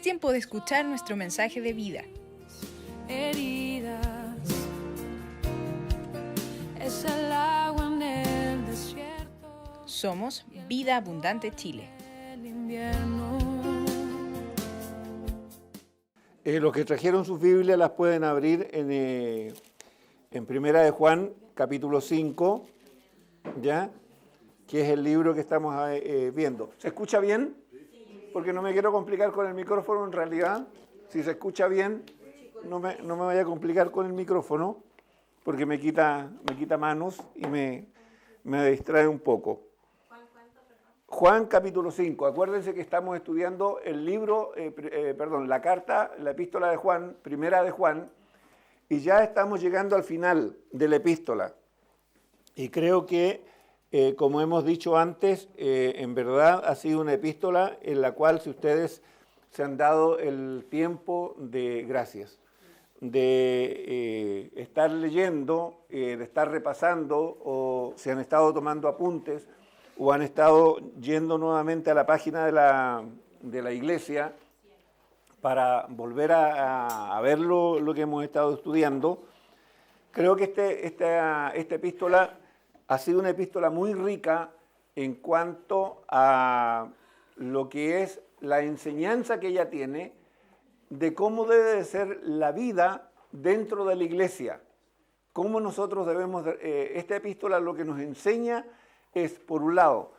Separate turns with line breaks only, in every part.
tiempo de escuchar nuestro mensaje de vida.
Heridas, es el agua en el desierto.
Somos Vida Abundante Chile.
El invierno.
Los que trajeron sus Biblias las pueden abrir en Primera de Juan, capítulo 5, ¿ya? Que es el libro que estamos viendo. ¿Se escucha bien? Porque no me quiero complicar con el micrófono en realidad. Si se escucha bien, no me vaya a complicar con el micrófono, porque me quita manos y me distrae un poco. Juan capítulo 5. Acuérdense que estamos estudiando el libro, la carta, la epístola de Juan, primera de Juan, y ya estamos llegando al final de la epístola. Y creo que, como hemos dicho antes, en verdad ha sido una epístola en la cual, si ustedes se han dado el tiempo de gracias, de estar leyendo, de estar repasando, o se han estado tomando apuntes, o han estado yendo nuevamente a la página de la iglesia para volver a ver lo que hemos estado estudiando. Creo que esta epístola ha sido una epístola muy rica en cuanto a lo que es la enseñanza que ella tiene de cómo debe de ser la vida dentro de la iglesia. Cómo nosotros debemos, esta epístola lo que nos enseña es, por un lado,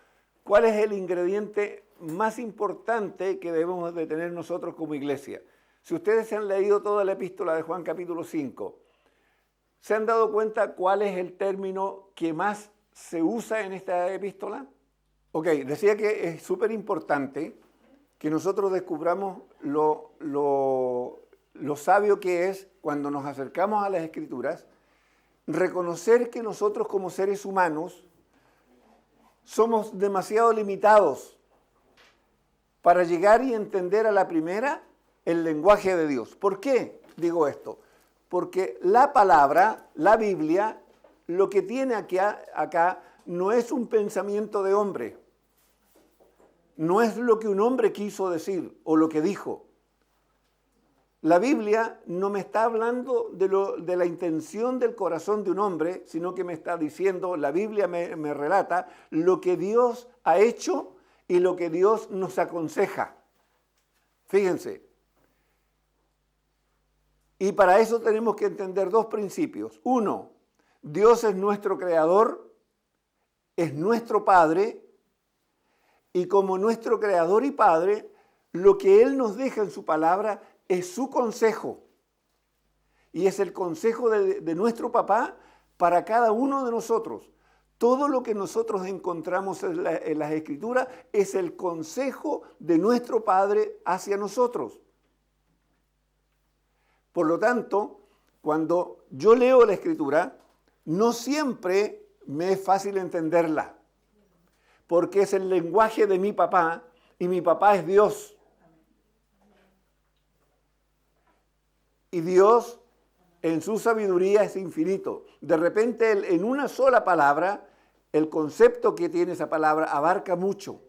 cuál es el ingrediente más importante que debemos de tener nosotros como iglesia. Si ustedes se han leído toda la epístola de Juan capítulo 5, ¿se han dado cuenta cuál es el término que más se usa en esta epístola? Ok, decía que es súper importante que nosotros descubramos lo sabio que es cuando nos acercamos a las Escrituras, reconocer que nosotros como seres humanos somos demasiado limitados para llegar y entender a la primera el lenguaje de Dios. ¿Por qué digo esto? Porque la palabra, la Biblia, lo que tiene acá no es un pensamiento de hombre, no es lo que un hombre quiso decir o lo que dijo. La Biblia no me está hablando de la intención del corazón de un hombre, sino que me está diciendo, la Biblia me relata lo que Dios ha hecho y lo que Dios nos aconseja. Fíjense. Y para eso tenemos que entender dos principios. Uno, Dios es nuestro creador, es nuestro Padre, y como nuestro creador y Padre, lo que Él nos deja en su palabra es su consejo. Y es el consejo de nuestro papá para cada uno de nosotros. Todo lo que nosotros encontramos en las Escrituras es el consejo de nuestro Padre hacia nosotros. Por lo tanto, cuando yo leo la Escritura, no siempre me es fácil entenderla, porque es el lenguaje de mi papá, y mi papá es Dios. Y Dios, en su sabiduría, es infinito. De repente, en una sola palabra, el concepto que tiene esa palabra abarca mucho.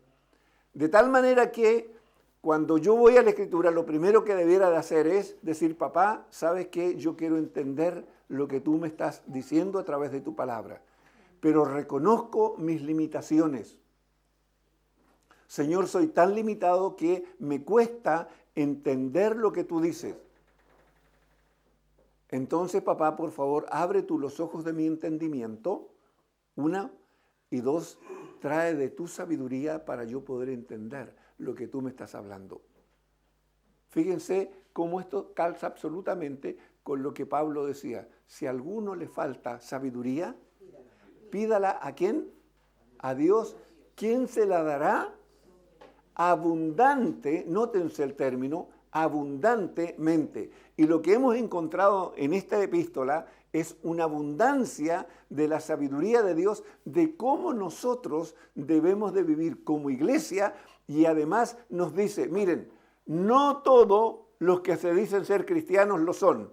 De tal manera que cuando yo voy a la Escritura, lo primero que debiera de hacer es decir, papá, ¿sabes qué? Yo quiero entender lo que tú me estás diciendo a través de tu palabra, pero reconozco mis limitaciones. Señor, soy tan limitado que me cuesta entender lo que tú dices. Entonces, papá, por favor, abre tú los ojos de mi entendimiento, una, y dos, trae de tu sabiduría para yo poder entender lo que tú me estás hablando. Fíjense cómo esto calza absolutamente con lo que Pablo decía. Si a alguno le falta sabiduría, pídala ¿a quién? A Dios. ¿Quién se la dará? Abundante, nótense el término, abundantemente. Y lo que hemos encontrado en esta epístola es una abundancia de la sabiduría de Dios, de cómo nosotros debemos de vivir como iglesia, y además nos dice, miren, no todos los que se dicen ser cristianos lo son.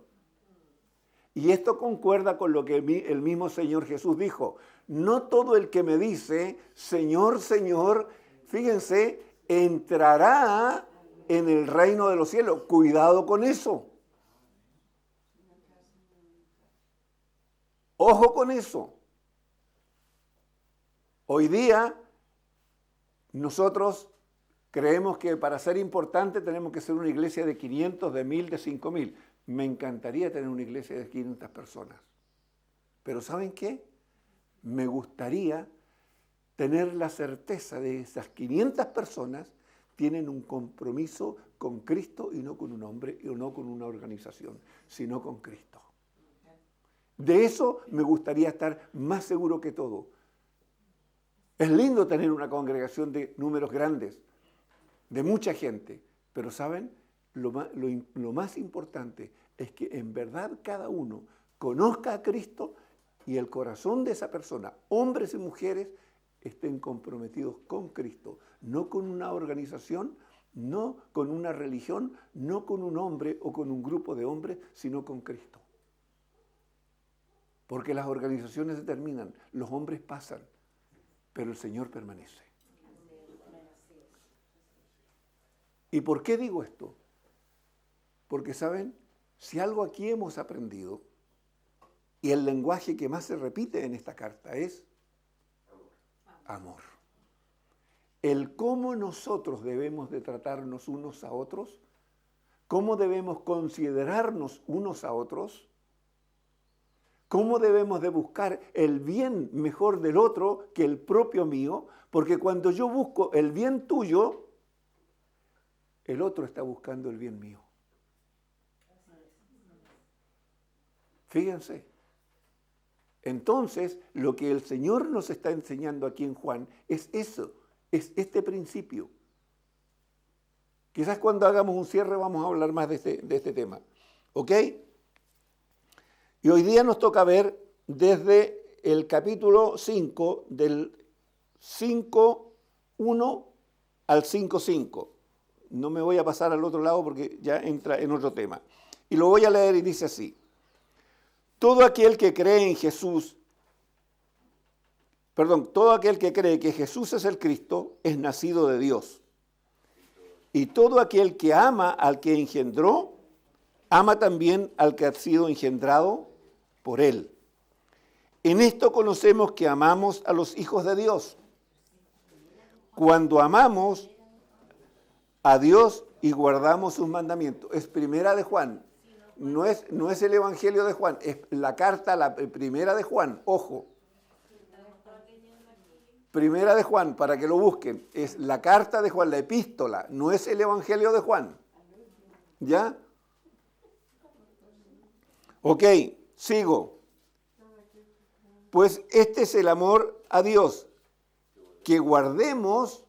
Y esto concuerda con lo que el mismo Señor Jesús dijo. No todo el que me dice, Señor, Señor, fíjense, entrará en el reino de los cielos. Cuidado con eso. Ojo con eso. Hoy día nosotros creemos que para ser importante tenemos que ser una iglesia de 500, de 1000, de 5000. Me encantaría tener una iglesia de 500 personas. Pero ¿saben qué? Me gustaría tener la certeza de que esas 500 personas tienen un compromiso con Cristo y no con un hombre y no con una organización, sino con Cristo. De eso me gustaría estar más seguro que todo. Es lindo tener una congregación de números grandes, de mucha gente, pero ¿saben? Lo más importante es que en verdad cada uno conozca a Cristo y el corazón de esa persona, hombres y mujeres, estén comprometidos con Cristo, no con una organización, no con una religión, no con un hombre o con un grupo de hombres, sino con Cristo. Porque las organizaciones se terminan, los hombres pasan, pero el Señor permanece. ¿Y por qué digo esto? Porque, ¿saben? Si algo aquí hemos aprendido, y el lenguaje que más se repite en esta carta es amor. El cómo nosotros debemos de tratarnos unos a otros, cómo debemos considerarnos unos a otros, cómo debemos de buscar el bien mejor del otro que el propio mío, porque cuando yo busco el bien tuyo, el otro está buscando el bien mío. Fíjense. Entonces, lo que el Señor nos está enseñando aquí en Juan es eso, es este principio. Quizás cuando hagamos un cierre vamos a hablar más de este tema. ¿Ok? Y hoy día nos toca ver desde el capítulo 5, del 5:1 al 5:5. No me voy a pasar al otro lado porque ya entra en otro tema. Y lo voy a leer y dice así. Todo aquel que cree en Jesús, todo aquel que cree que Jesús es el Cristo, es nacido de Dios. Y todo aquel que ama al que engendró, ama también al que ha sido engendrado por él. En esto conocemos que amamos a los hijos de Dios. Cuando amamos a Dios y guardamos sus mandamientos. Es primera de Juan. No es el Evangelio de Juan, es la carta, la primera de Juan, ojo. Primera de Juan, para que lo busquen, es la carta de Juan, la epístola, no es el Evangelio de Juan. ¿Ya? Ok, sigo. Pues este es el amor a Dios, que guardemos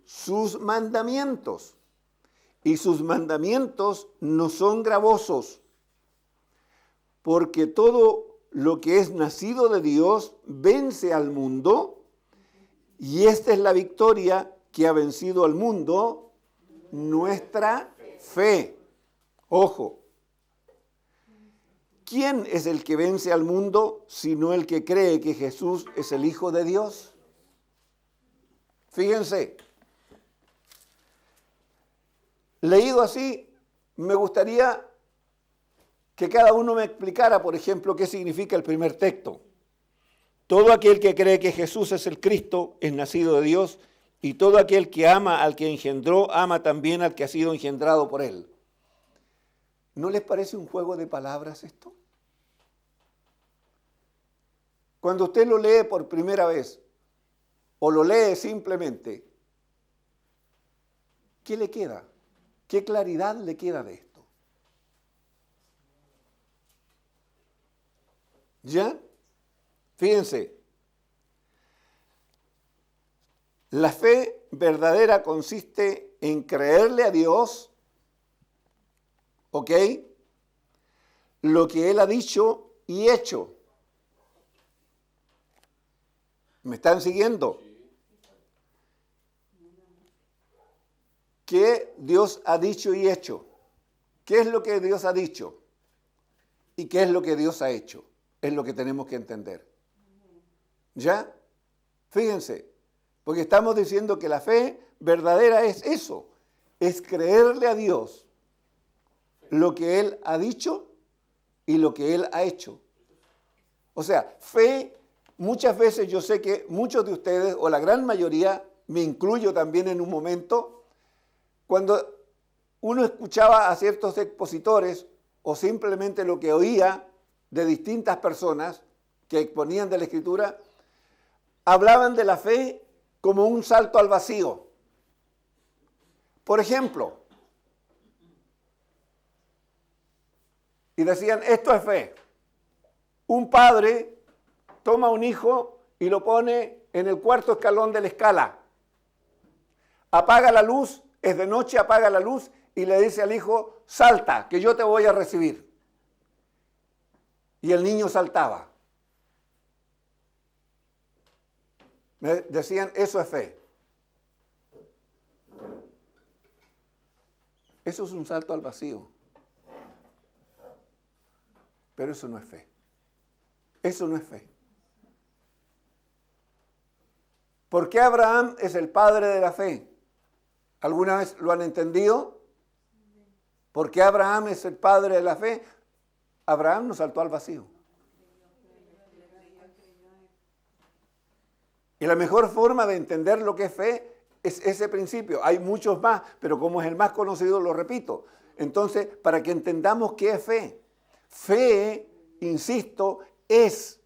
sus mandamientos. Y sus mandamientos no son gravosos, porque todo lo que es nacido de Dios vence al mundo, y esta es la victoria que ha vencido al mundo, nuestra fe. Ojo, ¿quién es el que vence al mundo sino el que cree que Jesús es el Hijo de Dios? Fíjense, leído así, me gustaría que cada uno me explicara, por ejemplo, qué significa el primer texto. Todo aquel que cree que Jesús es el Cristo es nacido de Dios, y todo aquel que ama al que engendró, ama también al que ha sido engendrado por él. ¿No les parece un juego de palabras esto? Cuando usted lo lee por primera vez, o lo lee simplemente, ¿qué le queda? ¿Qué claridad le queda de esto? ¿Ya? Fíjense, la fe verdadera consiste en creerle a Dios, ¿ok? Lo que Él ha dicho y hecho. ¿Me están siguiendo? ¿Qué Dios ha dicho y hecho? ¿Qué es lo que Dios ha dicho? ¿Y qué es lo que Dios ha hecho? Es lo que tenemos que entender. ¿Ya? Fíjense, porque estamos diciendo que la fe verdadera es eso, es creerle a Dios lo que Él ha dicho y lo que Él ha hecho. O sea, fe, muchas veces yo sé que muchos de ustedes, o la gran mayoría, me incluyo también en un momento, cuando uno escuchaba a ciertos expositores o simplemente lo que oía de distintas personas que exponían de la Escritura, hablaban de la fe como un salto al vacío. Por ejemplo, y decían, esto es fe. Un padre toma a un hijo y lo pone en el cuarto escalón de la escala. Apaga la luz, es de noche, apaga la luz y le dice al hijo, salta, que yo te voy a recibir. Y el niño saltaba. Me decían, eso es fe. Eso es un salto al vacío. Pero eso no es fe. Eso no es fe. ¿Por qué Abraham es el padre de la fe? ¿Alguna vez lo han entendido? ¿Por qué Abraham es el padre de la fe? Abraham no saltó al vacío. Y la mejor forma de entender lo que es fe es ese principio. Hay muchos más, pero como es el más conocido, lo repito. Entonces, para que entendamos qué es fe. Fe, insisto, es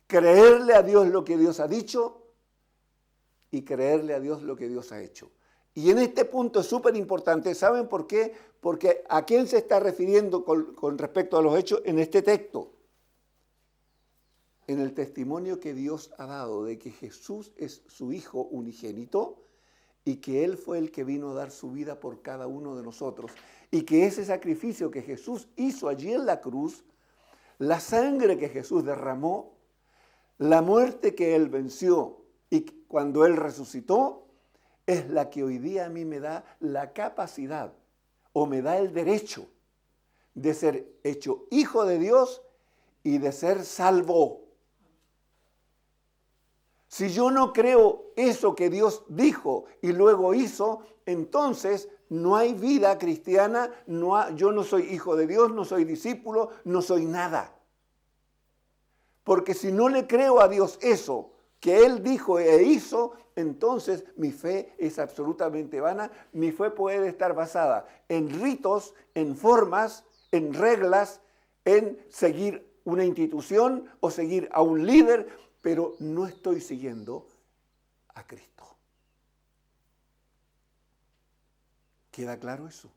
creerle a Dios lo que Dios ha dicho y creerle a Dios lo que Dios ha hecho. Y en este punto es súper importante. ¿Saben por qué? Porque ¿a quién se está refiriendo con respecto a los hechos en este texto? En el testimonio que Dios ha dado de que Jesús es su Hijo unigénito y que Él fue el que vino a dar su vida por cada uno de nosotros. Y que ese sacrificio que Jesús hizo allí en la cruz, la sangre que Jesús derramó, la muerte que Él venció y cuando Él resucitó, es la que hoy día a mí me da la capacidad o me da el derecho de ser hecho hijo de Dios y de ser salvo. Si yo no creo eso que Dios dijo y luego hizo, entonces no hay vida cristiana, yo no soy hijo de Dios, no soy discípulo, no soy nada. Porque si no le creo a Dios eso que Él dijo e hizo, entonces mi fe es absolutamente vana. Mi fe puede estar basada en ritos, en formas, en reglas, en seguir una institución o seguir a un líder, pero no estoy siguiendo a Cristo. ¿Queda claro eso?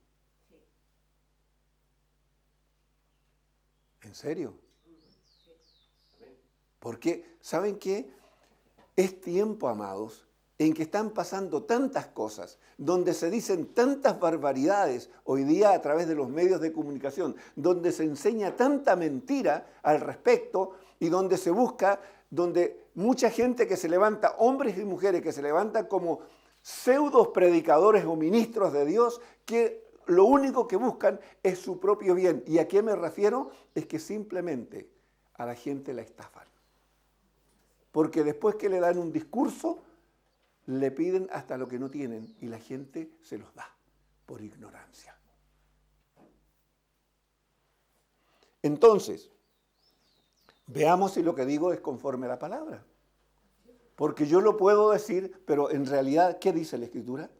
¿En serio? Porque, ¿saben qué? Es tiempo, amados, en que están pasando tantas cosas, donde se dicen tantas barbaridades hoy día a través de los medios de comunicación, donde se enseña tanta mentira al respecto y donde se busca, donde mucha gente que se levanta, hombres y mujeres que se levantan como pseudos predicadores o ministros de Dios, que lo único que buscan es su propio bien. ¿Y a qué me refiero? Es que simplemente a la gente la estafan. Porque después que le dan un discurso, le piden hasta lo que no tienen y la gente se los da por ignorancia. Entonces, veamos si lo que digo es conforme a la palabra. Porque yo lo puedo decir, pero en realidad, ¿qué dice la Escritura?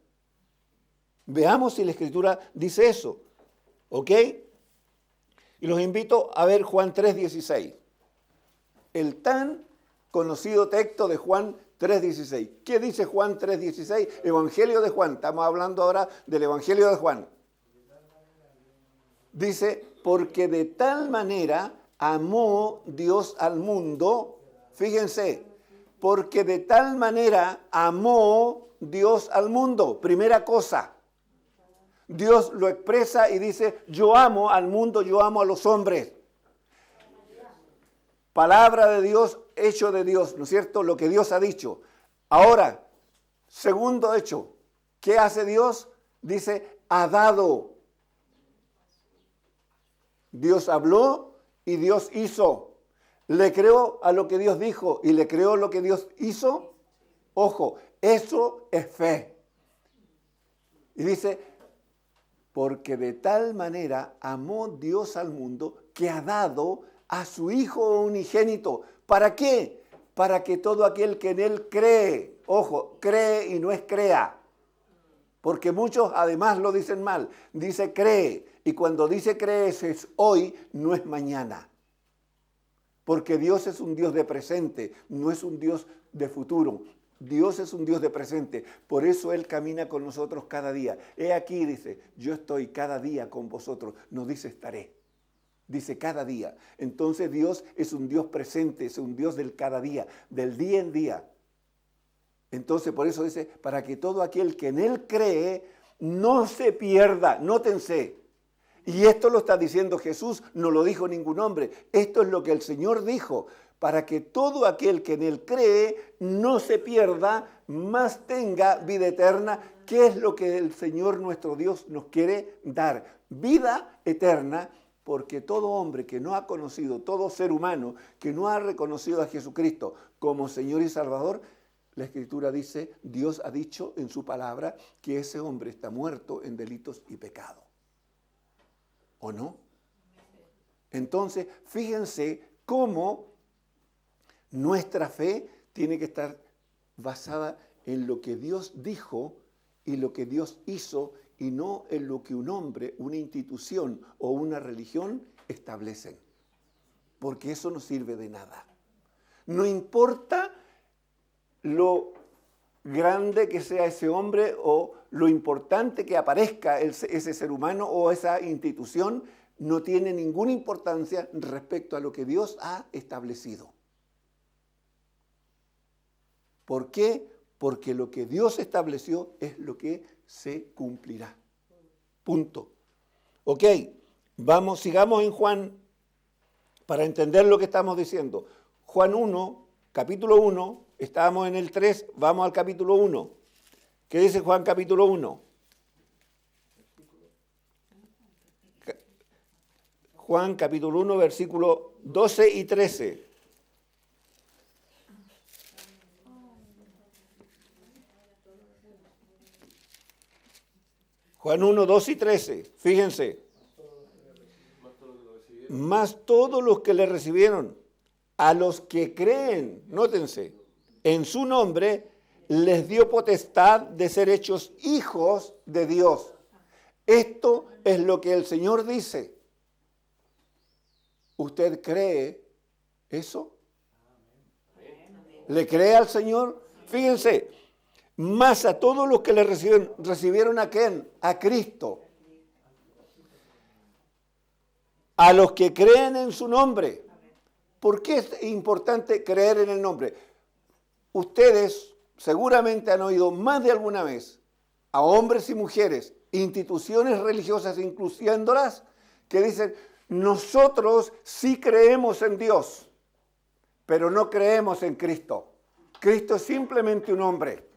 Veamos si la Escritura dice eso. ¿Ok? Y los invito a ver Juan 3:16. El tan conocido texto de Juan 3:16. ¿Qué dice Juan 3:16? Evangelio de Juan. Estamos hablando ahora del Evangelio de Juan. Dice, porque de tal manera amó Dios al mundo. Fíjense, porque de tal manera amó Dios al mundo. Primera cosa. Dios lo expresa y dice, yo amo al mundo, yo amo a los hombres. Palabra de Dios, hecho de Dios, ¿no es cierto? Lo que Dios ha dicho. Ahora, segundo hecho, ¿qué hace Dios? Dice, ha dado. Dios habló y Dios hizo. ¿Le creó a lo que Dios dijo y le creó lo que Dios hizo? Ojo, eso es fe. Y dice, Porque de tal manera amó Dios al mundo que ha dado a su Hijo unigénito. ¿Para qué? Para que todo aquel que en Él cree, ojo, cree y no es crea. Porque muchos además lo dicen mal. Dice cree. Y cuando dice cree es hoy, no es mañana. Porque Dios es un Dios de presente, no es un Dios de futuro. Dios es un Dios de presente. Por eso Él camina con nosotros cada día. He aquí, dice, yo estoy cada día con vosotros. No dice estaré. Dice cada día. Entonces Dios es un Dios presente, es un Dios del cada día, del día en día. Entonces por eso dice, para que todo aquel que en Él cree no se pierda. Nótense. Y esto lo está diciendo Jesús, no lo dijo ningún hombre. Esto es lo que el Señor dijo. Para que todo aquel que en Él cree no se pierda, mas tenga vida eterna. ¿Qué es lo que el Señor nuestro Dios nos quiere dar? Vida eterna, porque todo hombre que no ha conocido, todo ser humano que no ha reconocido a Jesucristo como Señor y Salvador, la Escritura dice, Dios ha dicho en su palabra que ese hombre está muerto en delitos y pecados. ¿O no? Entonces, fíjense cómo nuestra fe tiene que estar basada en lo que Dios dijo y lo que Dios hizo y no en lo que un hombre, una institución o una religión establecen. Porque eso no sirve de nada. No importa lo grande que sea ese hombre o lo importante que aparezca ese ser humano o esa institución, no tiene ninguna importancia respecto a lo que Dios ha establecido. ¿Por qué? Porque lo que Dios estableció es lo que se cumplirá. Punto. Ok, sigamos en Juan para entender lo que estamos diciendo. Juan 1, capítulo 1, estábamos en el 3, vamos al capítulo 1. ¿Qué dice Juan capítulo 1? Juan capítulo 1, versículos 12 y 13. Juan 1, 2 y 13, fíjense. Mas todos los que le recibieron, a los que creen, nótense, en su nombre, les dio potestad de ser hechos hijos de Dios. Esto es lo que el Señor dice. ¿Usted cree eso? ¿Le cree al Señor? Fíjense. Más a todos los que le recibieron a quién, a Cristo. A los que creen en su nombre. ¿Por qué es importante creer en el nombre? Ustedes seguramente han oído más de alguna vez a hombres y mujeres, instituciones religiosas incluyéndolas, que dicen, nosotros sí creemos en Dios, pero no creemos en Cristo. Cristo es simplemente un hombre.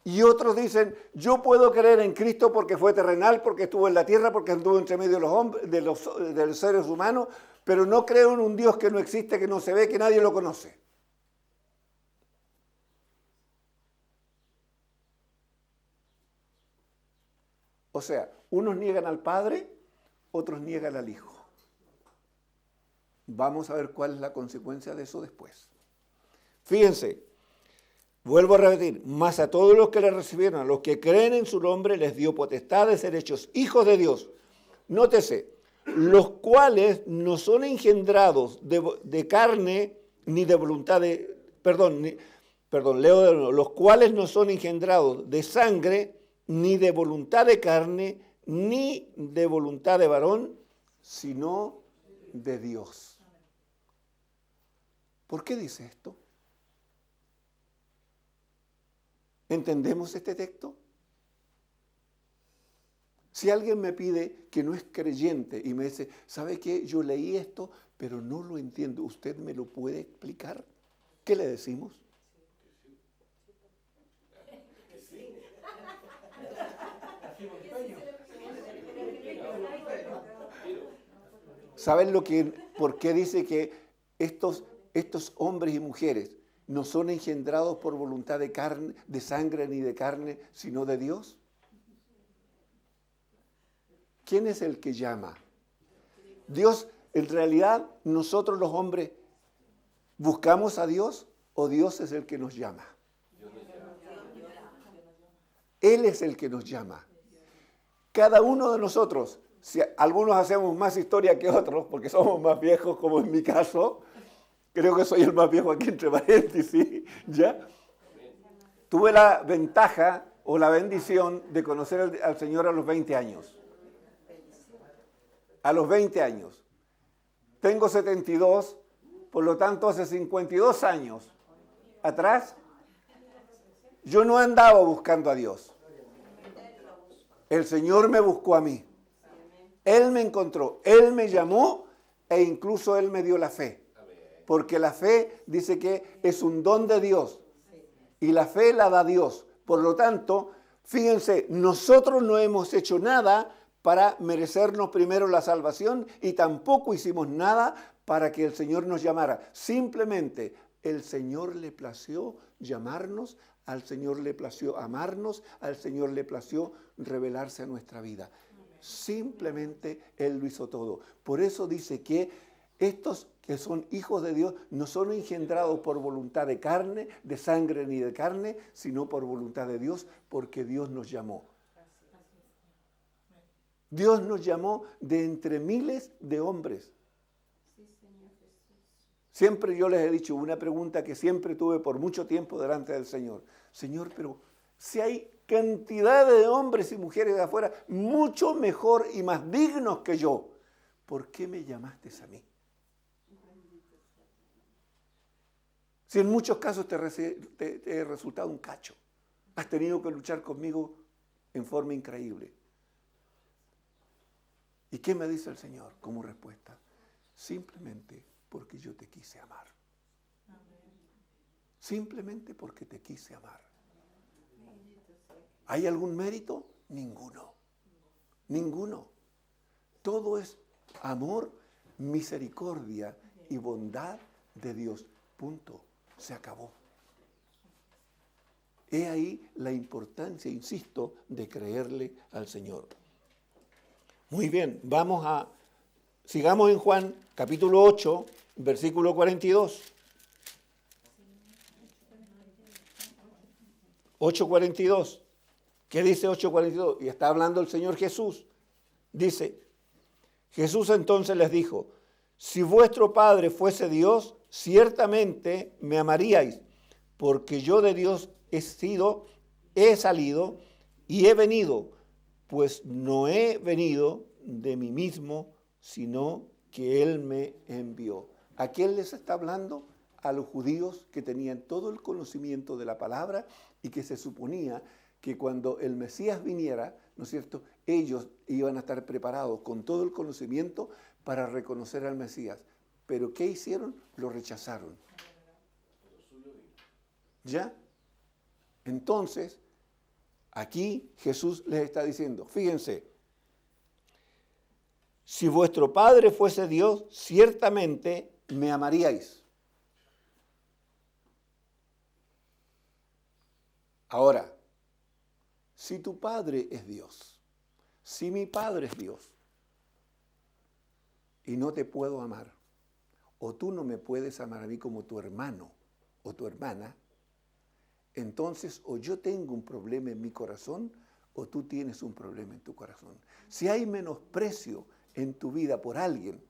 Y otros dicen, yo puedo creer en Cristo porque fue terrenal, porque estuvo en la tierra, porque estuvo entre medio de los hombres, de los seres humanos, pero no creo en un Dios que no existe, que no se ve, que nadie lo conoce. O sea, unos niegan al Padre, otros niegan al Hijo. Vamos a ver cuál es la consecuencia de eso después. Fíjense. Vuelvo a repetir, más a todos los que le recibieron, a los que creen en su nombre, les dio potestad de ser hechos hijos de Dios. Nótese, los cuales no son engendrados de carne ni de voluntad de... leo de nuevo. Los cuales no son engendrados de sangre, ni de voluntad de carne, ni de voluntad de varón, sino de Dios. ¿Por qué dice esto? ¿Entendemos este texto? Si alguien me pide que no es creyente y me dice, ¿sabe qué? Yo leí esto, pero no lo entiendo. ¿Usted me lo puede explicar? ¿Qué le decimos? ¿Saben por qué dice que estos hombres y mujeres no son engendrados por voluntad de carne, de sangre ni de carne, sino de Dios? ¿quién es el que llama? Dios, en realidad, nosotros los hombres, ¿buscamos a Dios o Dios es el que nos llama? Él es el que nos llama. Cada uno de nosotros, si algunos hacemos más historia que otros, porque somos más viejos, como en mi caso, creo que soy el más viejo aquí entre paréntesis, ¿ya? Tuve la ventaja o la bendición de conocer al Señor a los 20 años. A los 20 años. Tengo 72, por lo tanto hace 52 años atrás, yo no andaba buscando a Dios. El Señor me buscó a mí. Él me encontró, Él me llamó e incluso Él me dio la fe. Porque la fe dice que es un don de Dios y la fe la da Dios. Por lo tanto, fíjense, nosotros no hemos hecho nada para merecernos primero la salvación y tampoco hicimos nada para que el Señor nos llamara. Simplemente el Señor le plació llamarnos, al Señor le plació amarnos, al Señor le plació revelarse a nuestra vida. Simplemente Él lo hizo todo. Por eso dice que estos que son hijos de Dios no son engendrados por voluntad de carne, de sangre ni de carne, sino por voluntad de Dios, porque Dios nos llamó. Dios nos llamó de entre miles de hombres. Siempre yo les he dicho una pregunta que siempre tuve por mucho tiempo delante del Señor. Señor, pero si hay cantidad de hombres y mujeres de afuera mucho mejor y más dignos que yo, ¿por qué me llamaste a mí? Si en muchos casos te he resultado un cacho, has tenido que luchar conmigo en forma increíble. ¿Y qué me dice el Señor como respuesta? Simplemente porque yo te quise amar. Simplemente porque te quise amar. ¿Hay algún mérito? Ninguno. Ninguno. Todo es amor, misericordia y bondad de Dios. Punto. Se acabó. He ahí la importancia, insisto, de creerle al Señor. Muy bien, sigamos en Juan, capítulo 8, versículo 42. 8:42. ¿Qué dice 8:42? Y está hablando el Señor Jesús. Dice, Jesús entonces les dijo, si vuestro Padre fuese Dios, ciertamente me amaríais, porque yo de Dios he salido y he venido, pues no he venido de mí mismo, sino que Él me envió. ¿A quién les está hablando? A los judíos que tenían todo el conocimiento de la palabra y que se suponía que cuando el Mesías viniera, ¿no es cierto?, ellos iban a estar preparados con todo el conocimiento para reconocer al Mesías. Pero ¿qué hicieron? Lo rechazaron. ¿Ya? Entonces, aquí Jesús les está diciendo, fíjense, si vuestro Padre fuese Dios, ciertamente me amaríais. Ahora, si tu Padre es Dios, si mi Padre es Dios, y no te puedo amar, o tú no me puedes amar a mí como tu hermano o tu hermana, entonces o yo tengo un problema en mi corazón o tú tienes un problema en tu corazón. Si hay menosprecio en tu vida por alguien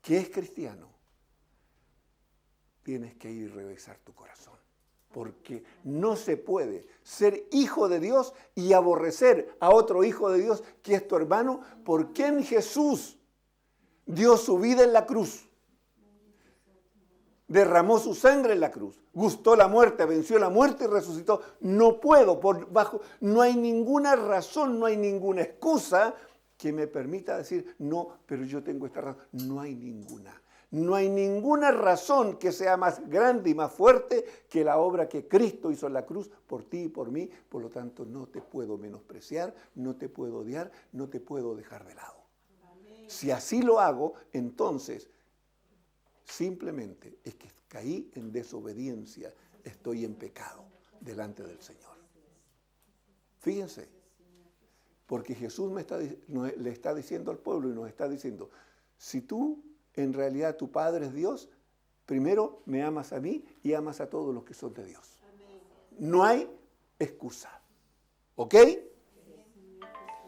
que es cristiano, tienes que ir y revisar tu corazón. Porque no se puede ser hijo de Dios y aborrecer a otro hijo de Dios que es tu hermano, por quien Jesús dio su vida en la cruz. Derramó su sangre en la cruz, gustó la muerte, venció la muerte y resucitó. No puedo, no hay ninguna razón, no hay ninguna excusa que me permita decir, no, pero yo tengo esta razón. No hay ninguna. No hay ninguna razón que sea más grande y más fuerte que la obra que Cristo hizo en la cruz por ti y por mí. Por lo tanto, no te puedo menospreciar, no te puedo odiar, no te puedo dejar de lado. Si así lo hago, entonces simplemente es que caí en desobediencia, estoy en pecado delante del Señor. Fíjense, Porque Jesús le está diciendo al pueblo y nos está diciendo, si tú en realidad tu Padre es Dios, primero me amas a mí y amas a todos los que son de Dios. No hay excusa. ¿Ok?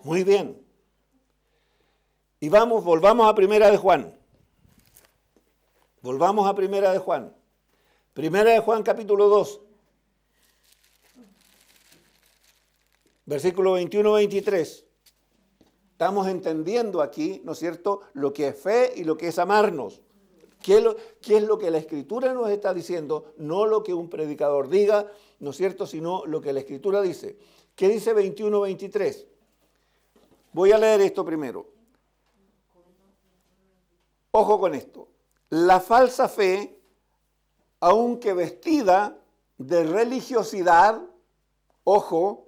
Muy bien. Y volvamos a Primera de Juan. Volvamos a Primera de Juan. Primera de Juan capítulo 2. Versículo 21-23. Estamos entendiendo aquí, ¿no es cierto?, lo que es fe y lo que es amarnos. ¿Qué es lo que la Escritura nos está diciendo? No lo que un predicador diga, ¿no es cierto?, sino lo que la Escritura dice. ¿Qué dice 21-23? Voy a leer esto primero. Ojo con esto. La falsa fe, aunque vestida de religiosidad, ojo,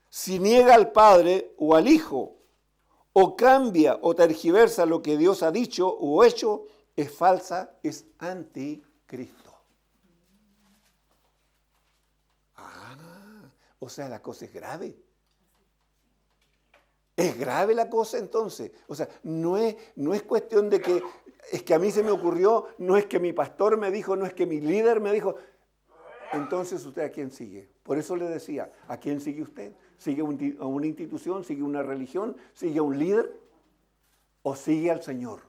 si niega al Padre o al Hijo, o cambia o tergiversa lo que Dios ha dicho o hecho, es falsa, es anticristo. O sea, la cosa es grave. Es grave la cosa entonces. O sea, no es cuestión de que es que a mí se me ocurrió, no es que mi pastor me dijo, no es que mi líder me dijo. Entonces, ¿usted a quién sigue? Por eso le decía, ¿a quién sigue usted? ¿Sigue a una institución? ¿Sigue una religión? ¿Sigue a un líder? ¿O sigue al Señor?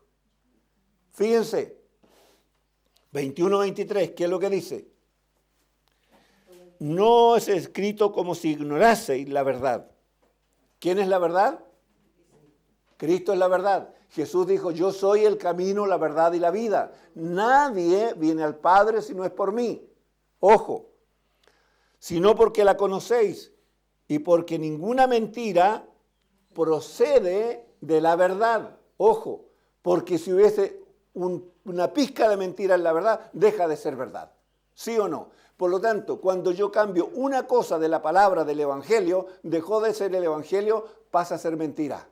Fíjense, 21-23, ¿qué es lo que dice? No es escrito como si ignoraseis la verdad. ¿Quién es la verdad? Cristo es la verdad. Jesús dijo, yo soy el camino, la verdad y la vida. Nadie viene al Padre si no es por mí. Ojo, sino porque la conocéis y porque ninguna mentira procede de la verdad. Ojo, porque si hubiese una pizca de mentira en la verdad, deja de ser verdad. ¿Sí o no? Por lo tanto, cuando yo cambio una cosa de la palabra del Evangelio, dejó de ser el Evangelio, pasa a ser mentira.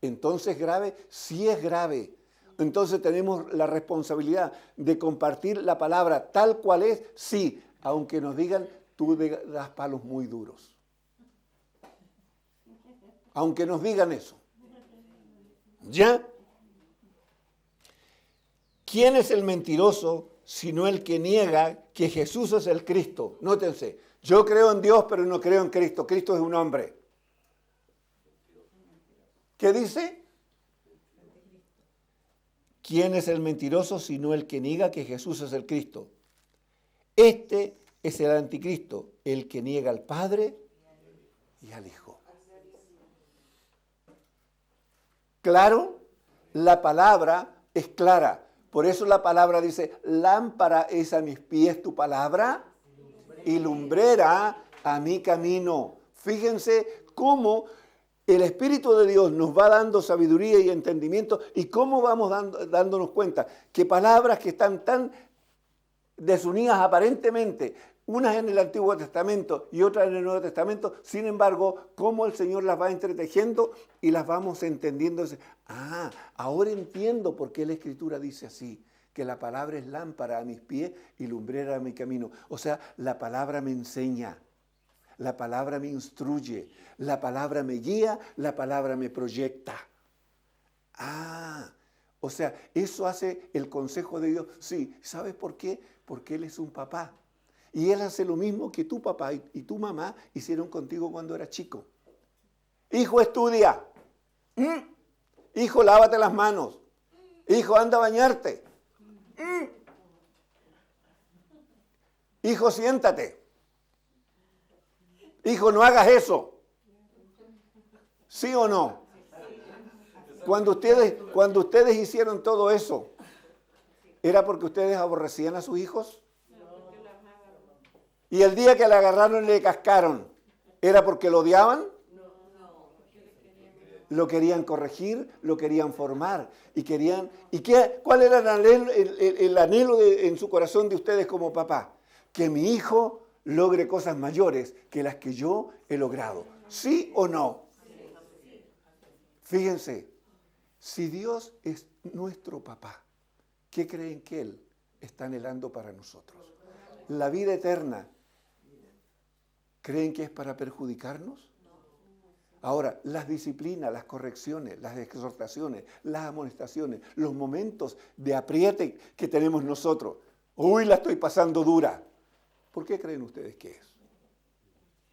Entonces grave, sí es grave. Entonces tenemos la responsabilidad de compartir la palabra tal cual es, sí, aunque nos digan, tú das palos muy duros. Aunque nos digan eso. ¿Ya? ¿Quién es el mentiroso sino el que niega que Jesús es el Cristo? Nótense, yo creo en Dios, pero no creo en Cristo. Cristo es un hombre. ¿Qué dice? ¿Quién es el mentiroso sino el que niega que Jesús es el Cristo? Este es el anticristo, el que niega al Padre y al Hijo. Claro, la palabra es clara. Por eso la palabra dice, lámpara es a mis pies tu palabra y lumbrera a mi camino. Fíjense cómo el Espíritu de Dios nos va dando sabiduría y entendimiento y cómo vamos dándonos cuenta que palabras que están tan desunidas aparentemente, unas en el Antiguo Testamento y otras en el Nuevo Testamento, sin embargo, cómo el Señor las va entretejiendo y las vamos entendiendo. Ahora entiendo por qué la Escritura dice así, que la palabra es lámpara a mis pies y lumbrera a mi camino. O sea, la palabra me enseña, la palabra me instruye, la palabra me guía, la palabra me proyecta. O sea, eso hace el consejo de Dios. Sí, ¿sabes por qué? Porque Él es un papá. Y Él hace lo mismo que tu papá y tu mamá hicieron contigo cuando eras chico. Hijo, estudia. Hijo, lávate las manos. Hijo, anda a bañarte. Hijo, siéntate. Hijo, no hagas eso. ¿Sí o no? Cuando ustedes hicieron todo eso, ¿era porque ustedes aborrecían a sus hijos? Y el día que le agarraron y le cascaron, ¿era porque lo odiaban? Lo querían corregir, lo querían formar. ¿Cuál era el anhelo en su corazón de ustedes como papá? Que mi hijo logre cosas mayores que las que yo he logrado. ¿Sí o no? Fíjense, si Dios es nuestro papá, ¿qué creen que Él está anhelando para nosotros? La vida eterna. ¿Creen que es para perjudicarnos? Ahora, las disciplinas, las correcciones, las exhortaciones, las amonestaciones, los momentos de apriete que tenemos nosotros. Uy, la estoy pasando dura. ¿Por qué creen ustedes que es?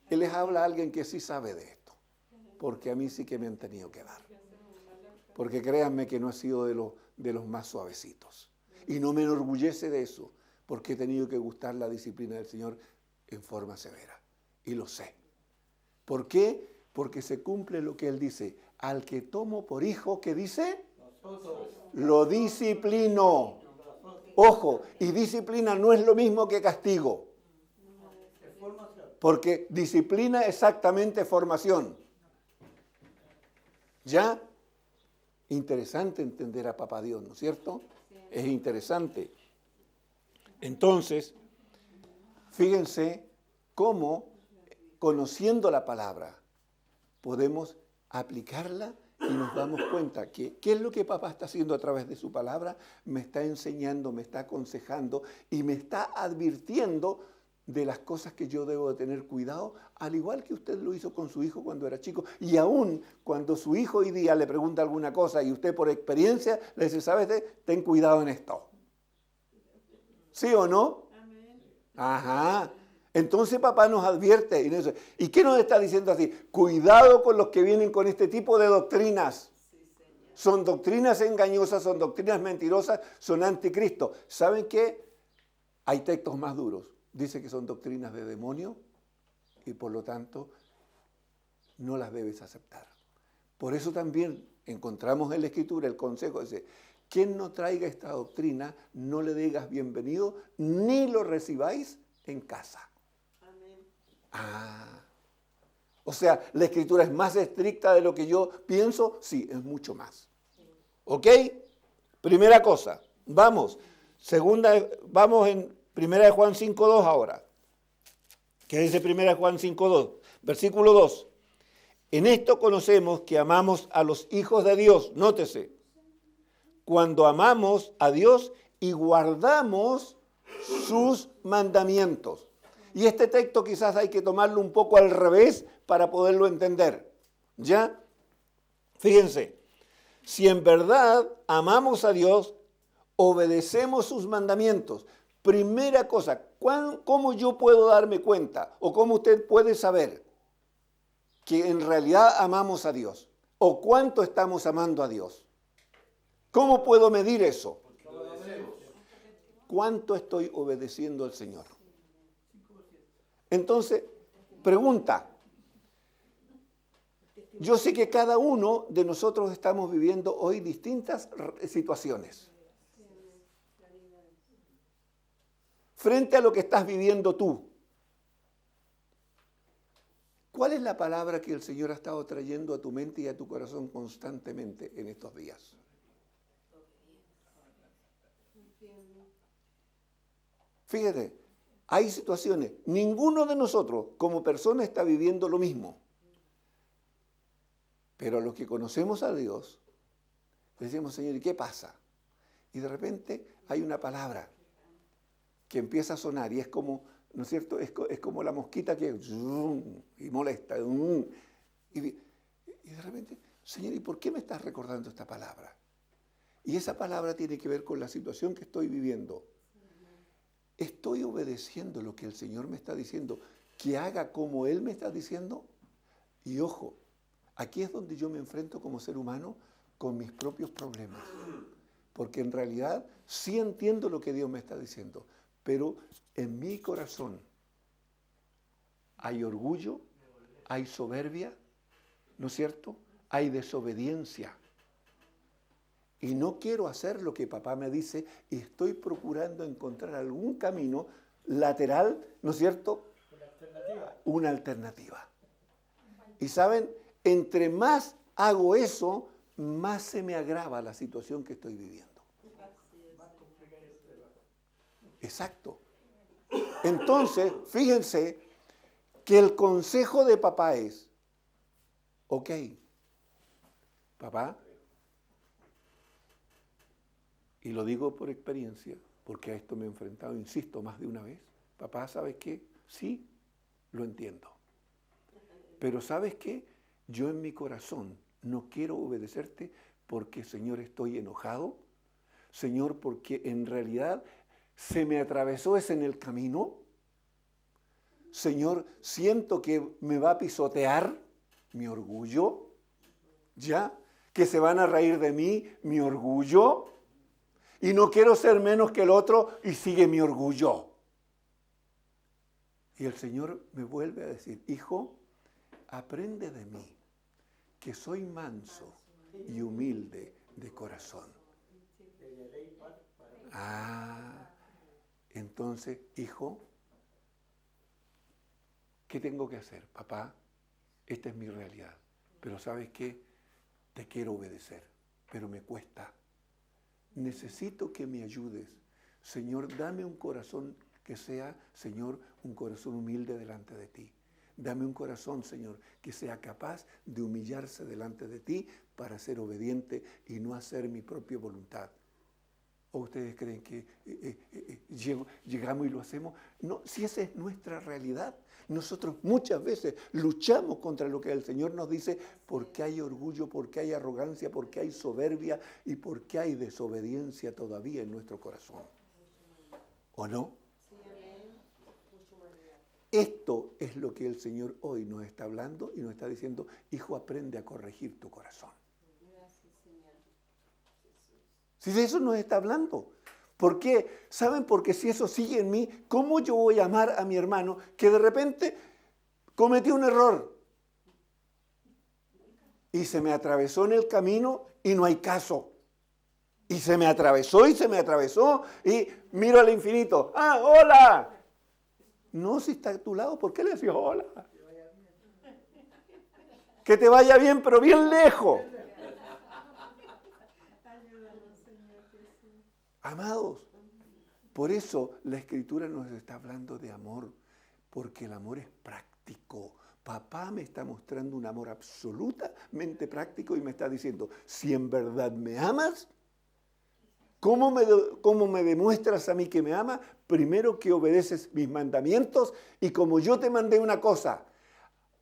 Él les habla a alguien que sí sabe de esto. Porque a mí sí que me han tenido que dar. Porque créanme que no he sido de los más suavecitos. Y no me enorgullece de eso. Porque he tenido que gustar la disciplina del Señor en forma severa. Y lo sé. ¿Por qué? Porque se cumple lo que Él dice. Al que tomo por hijo, ¿qué dice? Lo disciplino. Ojo, y disciplina no es lo mismo que castigo. Porque disciplina es exactamente formación. ¿Ya? Interesante entender a Papá Dios, ¿no es cierto? Es interesante. Entonces, fíjense cómo, conociendo la palabra, podemos aplicarla y nos damos cuenta que qué es lo que papá está haciendo a través de su palabra. Me está enseñando, me está aconsejando y me está advirtiendo de las cosas que yo debo de tener cuidado, al igual que usted lo hizo con su hijo cuando era chico. Y aún cuando su hijo hoy día le pregunta alguna cosa y usted por experiencia le dice, ¿sabes qué? Ten cuidado en esto. ¿Sí o no? Ajá. Entonces papá nos advierte. ¿Y qué nos está diciendo así? Cuidado con los que vienen con este tipo de doctrinas. Son doctrinas engañosas, son doctrinas mentirosas, son anticristo. ¿Saben qué? Hay textos más duros. Dice que son doctrinas de demonio y por lo tanto no las debes aceptar. Por eso también encontramos en la Escritura el consejo, dice, quien no traiga esta doctrina, no le digas bienvenido, ni lo recibáis en casa. O sea, la Escritura es más estricta de lo que yo pienso. Sí, es mucho más. ¿Ok? Primera cosa. Vamos. Vamos en 1 Juan 5.2 ahora. ¿Qué dice 1 Juan 5.2? Versículo 2. En esto conocemos que amamos a los hijos de Dios. Nótese. Cuando amamos a Dios y guardamos sus mandamientos. Y este texto quizás hay que tomarlo un poco al revés para poderlo entender. ¿Ya? Fíjense, si en verdad amamos a Dios, obedecemos sus mandamientos. Primera cosa, ¿cómo yo puedo darme cuenta? ¿O cómo usted puede saber que en realidad amamos a Dios? ¿O cuánto estamos amando a Dios? ¿Cómo puedo medir eso? ¿Cuánto estoy obedeciendo al Señor? Entonces, pregunta. Yo sé que cada uno de nosotros estamos viviendo hoy distintas situaciones. Frente a lo que estás viviendo tú, ¿cuál es la palabra que el Señor ha estado trayendo a tu mente y a tu corazón constantemente en estos días? Fíjate, hay situaciones, ninguno de nosotros como persona está viviendo lo mismo. Pero a los que conocemos a Dios, decimos, Señor, ¿y qué pasa? Y de repente hay una palabra que empieza a sonar y es como, ¿no es cierto? Es como la mosquita que y molesta. Y de repente, Señor, ¿y por qué me estás recordando esta palabra? Y esa palabra tiene que ver con la situación que estoy viviendo. ¿Estoy obedeciendo lo que el Señor me está diciendo? ¿Que haga como Él me está diciendo? Y ojo, aquí es donde yo me enfrento como ser humano con mis propios problemas. Porque en realidad sí entiendo lo que Dios me está diciendo, pero en mi corazón hay orgullo, hay soberbia, ¿no es cierto? Hay desobediencia. Y no quiero hacer lo que papá me dice y estoy procurando encontrar algún camino lateral, ¿no es cierto? Una alternativa. Y saben, entre más hago eso, más se me agrava la situación que estoy viviendo. Exacto. Entonces, fíjense que el consejo de papá es, ok, papá, y lo digo por experiencia, porque a esto me he enfrentado, insisto, más de una vez. Papá, ¿sabes qué? Sí, lo entiendo. Pero ¿sabes qué? Yo en mi corazón no quiero obedecerte porque, Señor, estoy enojado. Señor, porque en realidad se me atravesó ese en el camino. Señor, siento que me va a pisotear mi orgullo. ¿Ya? Que se van a reír de mí, mi orgullo. Y no quiero ser menos que el otro y sigue mi orgullo. Y el Señor me vuelve a decir, hijo, aprende de mí, que soy manso y humilde de corazón. Entonces, hijo, ¿qué tengo que hacer? Papá, esta es mi realidad. Pero ¿sabes qué? Te quiero obedecer, pero me cuesta. Necesito que me ayudes. Señor, dame un corazón que sea, Señor, un corazón humilde delante de ti. Dame un corazón, Señor, que sea capaz de humillarse delante de ti para ser obediente y no hacer mi propia voluntad. ¿O ustedes creen que llegamos y lo hacemos? No, si esa es nuestra realidad. Nosotros muchas veces luchamos contra lo que el Señor nos dice porque hay orgullo, porque hay arrogancia, porque hay soberbia y porque hay desobediencia todavía en nuestro corazón. ¿O no? Esto es lo que el Señor hoy nos está hablando y nos está diciendo, hijo, aprende a corregir tu corazón. Si de eso nos está hablando. ¿Por qué? ¿Saben? Porque si eso sigue en mí, ¿cómo yo voy a amar a mi hermano que de repente cometió un error? Y se me atravesó en el camino y no hay caso. Y se me atravesó y miro al infinito. ¡Ah, hola! No, si está a tu lado, ¿por qué le decís hola? Que te vaya bien, pero bien lejos. Amados, por eso la Escritura nos está hablando de amor, porque el amor es práctico. Papá me está mostrando un amor absolutamente práctico y me está diciendo, si en verdad me amas, ¿cómo me demuestras a mí que me amas? Primero que obedeces mis mandamientos y como yo te mandé una cosa,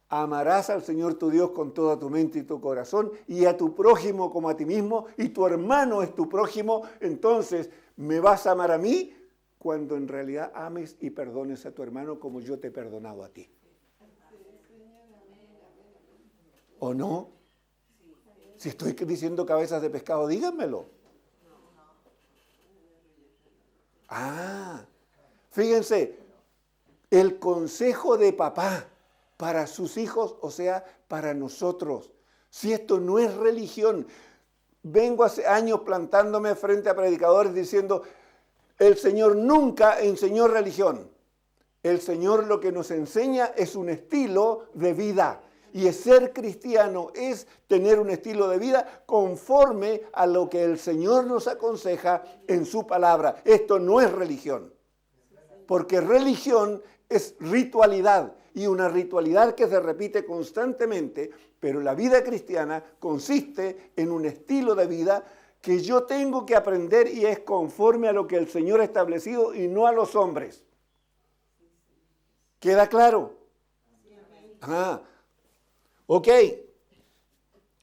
amarás al Señor tu Dios con toda tu mente y tu corazón y a tu prójimo como a ti mismo y tu hermano es tu prójimo, entonces me vas a amar a mí cuando en realidad ames y perdones a tu hermano como yo te he perdonado a ti. ¿O no? Si estoy diciendo cabezas de pescado, díganmelo. Fíjense, el consejo de papá para sus hijos, o sea, para nosotros. Si esto no es religión, vengo hace años plantándome frente a predicadores diciendo, el Señor nunca enseñó religión. El Señor lo que nos enseña es un estilo de vida. Y ser cristiano es tener un estilo de vida conforme a lo que el Señor nos aconseja en su palabra. Esto no es religión. Porque religión es ritualidad. Y una ritualidad que se repite constantemente, pero la vida cristiana consiste en un estilo de vida que yo tengo que aprender y es conforme a lo que el Señor ha establecido y no a los hombres. ¿Queda claro? Ok.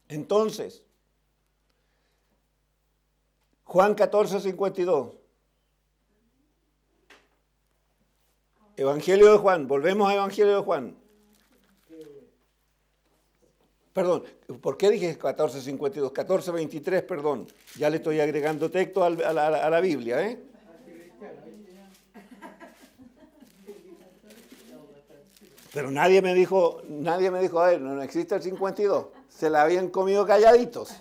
Entonces, Juan 14:52. Evangelio de Juan, volvemos a Evangelio de Juan. Perdón, ¿por qué dije 14:52? 14:23, perdón. Ya le estoy agregando texto a la Biblia, ¿eh? Pero nadie me dijo, a ver, no existe el 52. Se la habían comido calladitos.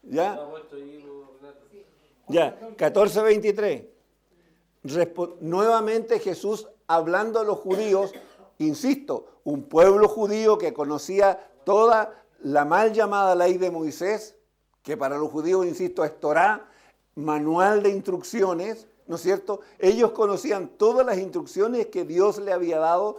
¿Ya? Ya, 14:23. Nuevamente Jesús hablando a los judíos, insisto, un pueblo judío que conocía toda la mal llamada ley de Moisés, que para los judíos, insisto, es Torá, manual de instrucciones, ¿no es cierto? Ellos conocían todas las instrucciones que Dios le había dado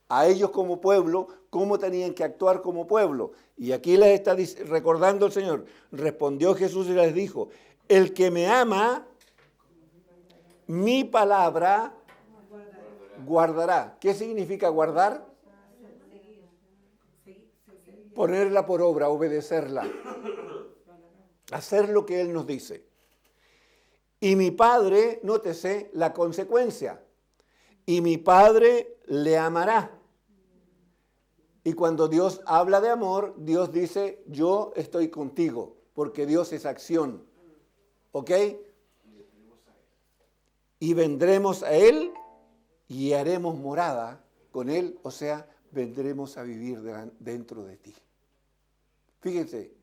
a ellos como pueblo, cómo tenían que actuar como pueblo. Y aquí les está recordando el Señor. Respondió Jesús y les dijo, el que me ama, Mi palabra guardará. ¿Qué significa guardar? Ponerla por obra, obedecerla. Hacer lo que Él nos dice. Y mi Padre, nótese la consecuencia. Y mi Padre le amará. Y cuando Dios habla de amor, Dios dice, yo estoy contigo, porque Dios es acción. ¿Ok? Y vendremos a Él y haremos morada con Él, o sea, vendremos a vivir dentro de ti. Fíjense,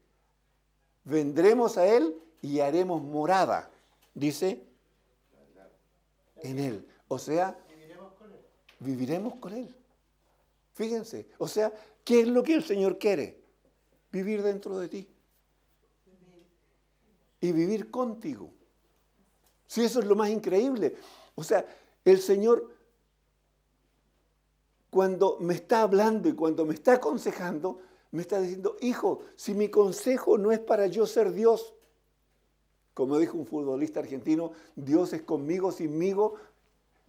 vendremos a Él y haremos morada, dice, en Él. O sea, viviremos con Él. Fíjense, o sea, ¿qué es lo que el Señor quiere? Vivir dentro de ti. Y vivir contigo. Si eso es lo más increíble. O sea, el Señor, cuando me está hablando y cuando me está aconsejando, me está diciendo, hijo, si mi consejo no es para yo ser Dios, como dijo un futbolista argentino, Dios es conmigo, sinmigo,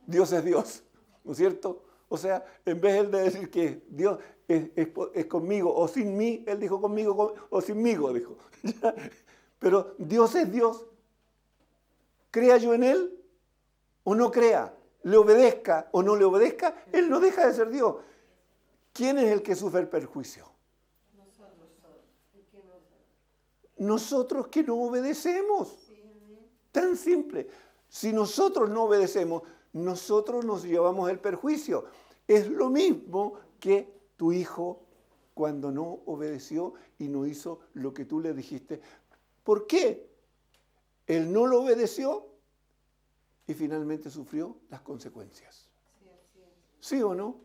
Dios es Dios, ¿no es cierto? O sea, en vez de decir que Dios es conmigo o sin mí, Él dijo conmigo o sinmigo, dijo. Pero Dios es Dios. Crea yo en Él o no crea, le obedezca o no le obedezca, Él no deja de ser Dios. ¿Quién es el que sufre el perjuicio? Nosotros que no obedecemos. Tan simple. Si nosotros no obedecemos, nosotros nos llevamos el perjuicio. Es lo mismo que tu hijo cuando no obedeció y no hizo lo que tú le dijiste. ¿Por qué? Él no lo obedeció y finalmente sufrió las consecuencias. ¿Sí o no?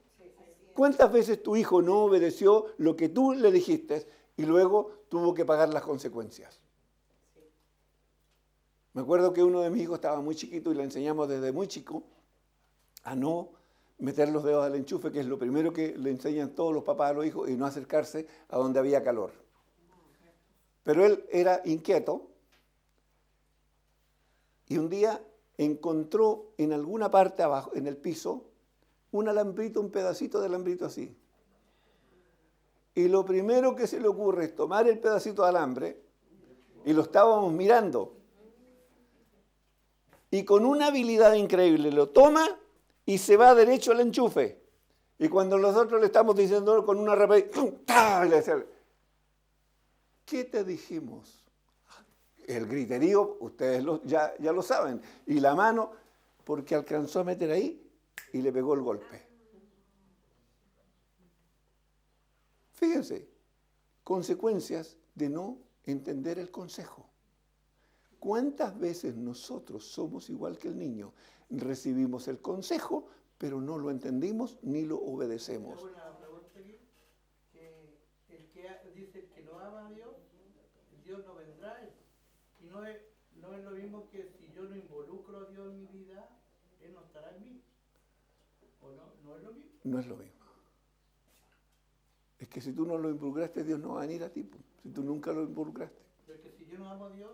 ¿Cuántas veces tu hijo no obedeció lo que tú le dijiste y luego tuvo que pagar las consecuencias? Me acuerdo que uno de mis hijos estaba muy chiquito y le enseñamos desde muy chico a no meter los dedos al enchufe, que es lo primero que le enseñan todos los papás a los hijos, y no acercarse a donde había calor. Pero él era inquieto y un día encontró en alguna parte abajo, en el piso, un alambrito, un pedacito de alambrito así. Y lo primero que se le ocurre es tomar el pedacito de alambre, y lo estábamos mirando, y con una habilidad increíble lo toma y se va derecho al enchufe. Y cuando nosotros le estamos diciendo con una rapidez, le dice, ¿qué te dijimos? El griterío, ustedes ya lo saben. Y la mano, porque alcanzó a meter ahí y le pegó el golpe. Fíjense, consecuencias de no entender el consejo. ¿Cuántas veces nosotros somos igual que el niño? Recibimos el consejo, pero no lo entendimos ni lo obedecemos.
Una pregunta aquí, que el que dice que no ama a Dios, Dios no vendrá a él. Y no es lo mismo que si yo no involucro a Dios en mi vida, Él no estará en mí. ¿O no? ¿No es lo mismo?
No es lo mismo. Es que si tú no lo involucraste, Dios no va a venir a ti, si tú nunca lo involucraste.
Pero es que si yo no amo a Dios,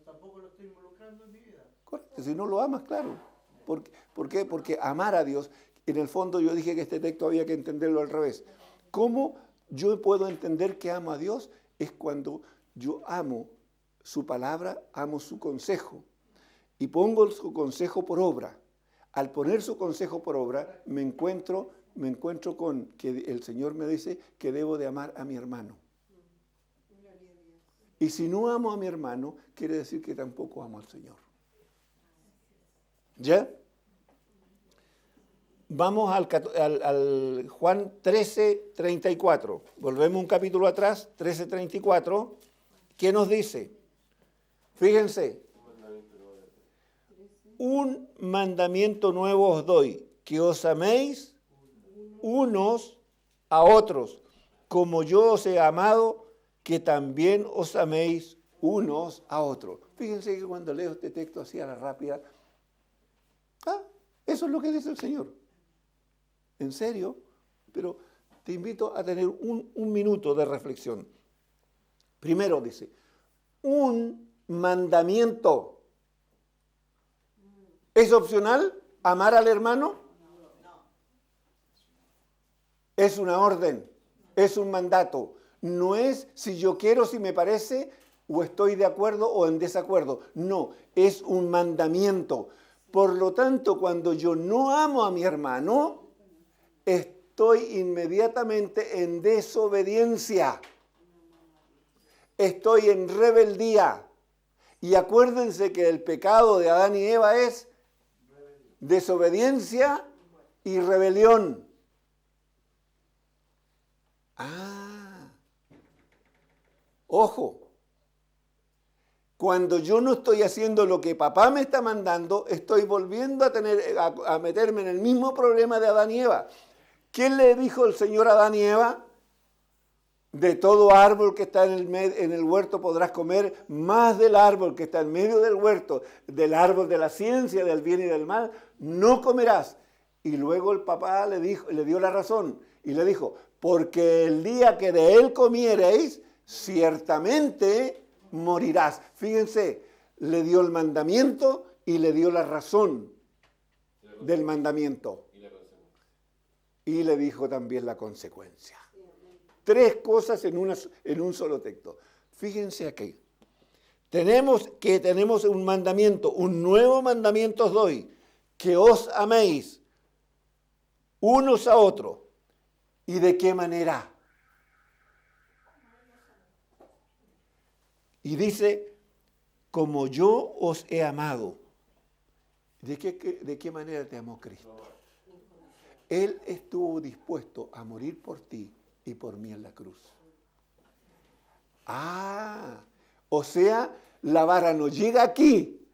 tampoco lo estoy involucrando en mi vida.
Correcto, si no lo amas, claro. ¿Por qué? Porque amar a Dios, en el fondo yo dije que este texto había que entenderlo al revés. ¿Cómo yo puedo entender que amo a Dios? Es cuando yo amo su palabra, amo su consejo y pongo su consejo por obra. Al poner su consejo por obra, me encuentro con que el Señor me dice que debo de amar a mi hermano. Y si no amo a mi hermano, quiere decir que tampoco amo al Señor. ¿Ya? Vamos al Juan 13:34. Volvemos un capítulo atrás, 13:34. ¿Qué nos dice? Fíjense. Un mandamiento nuevo os doy, que os améis unos a otros, como yo os he amado, que también os améis unos a otros. Fíjense que cuando leo este texto así a la rápida, eso es lo que dice el Señor. En serio, pero te invito a tener un minuto de reflexión. Primero dice, un mandamiento. ¿Es opcional amar al hermano? Es una orden, es un mandato. No es si yo quiero, si me parece, o estoy de acuerdo o en desacuerdo. No, es un mandamiento. Por lo tanto, cuando yo no amo a mi hermano, estoy inmediatamente en desobediencia. Estoy en rebeldía. Y acuérdense que el pecado de Adán y Eva es desobediencia y rebelión. Ojo. Cuando yo no estoy haciendo lo que papá me está mandando, estoy volviendo a meterme en el mismo problema de Adán y Eva. ¿Quién le dijo el Señor a Adán y Eva? De todo árbol que está en el huerto podrás comer, más del árbol que está en medio del huerto, del árbol de la ciencia, del bien y del mal, no comerás. Y luego el papá le dio la razón y le dijo, porque el día que de él comiereis, ciertamente morirás. Fíjense, le dio el mandamiento y le dio la razón del mandamiento. Y le dijo también la consecuencia. 3 cosas en un solo texto. Fíjense aquí. Tenemos un mandamiento, un nuevo mandamiento os doy, que os améis unos a otros. ¿Y de qué manera? Y dice, como yo os he amado. ¿De qué manera te amó Cristo? Él estuvo dispuesto a morir por ti y por mí en la cruz. O sea, la vara no llega aquí.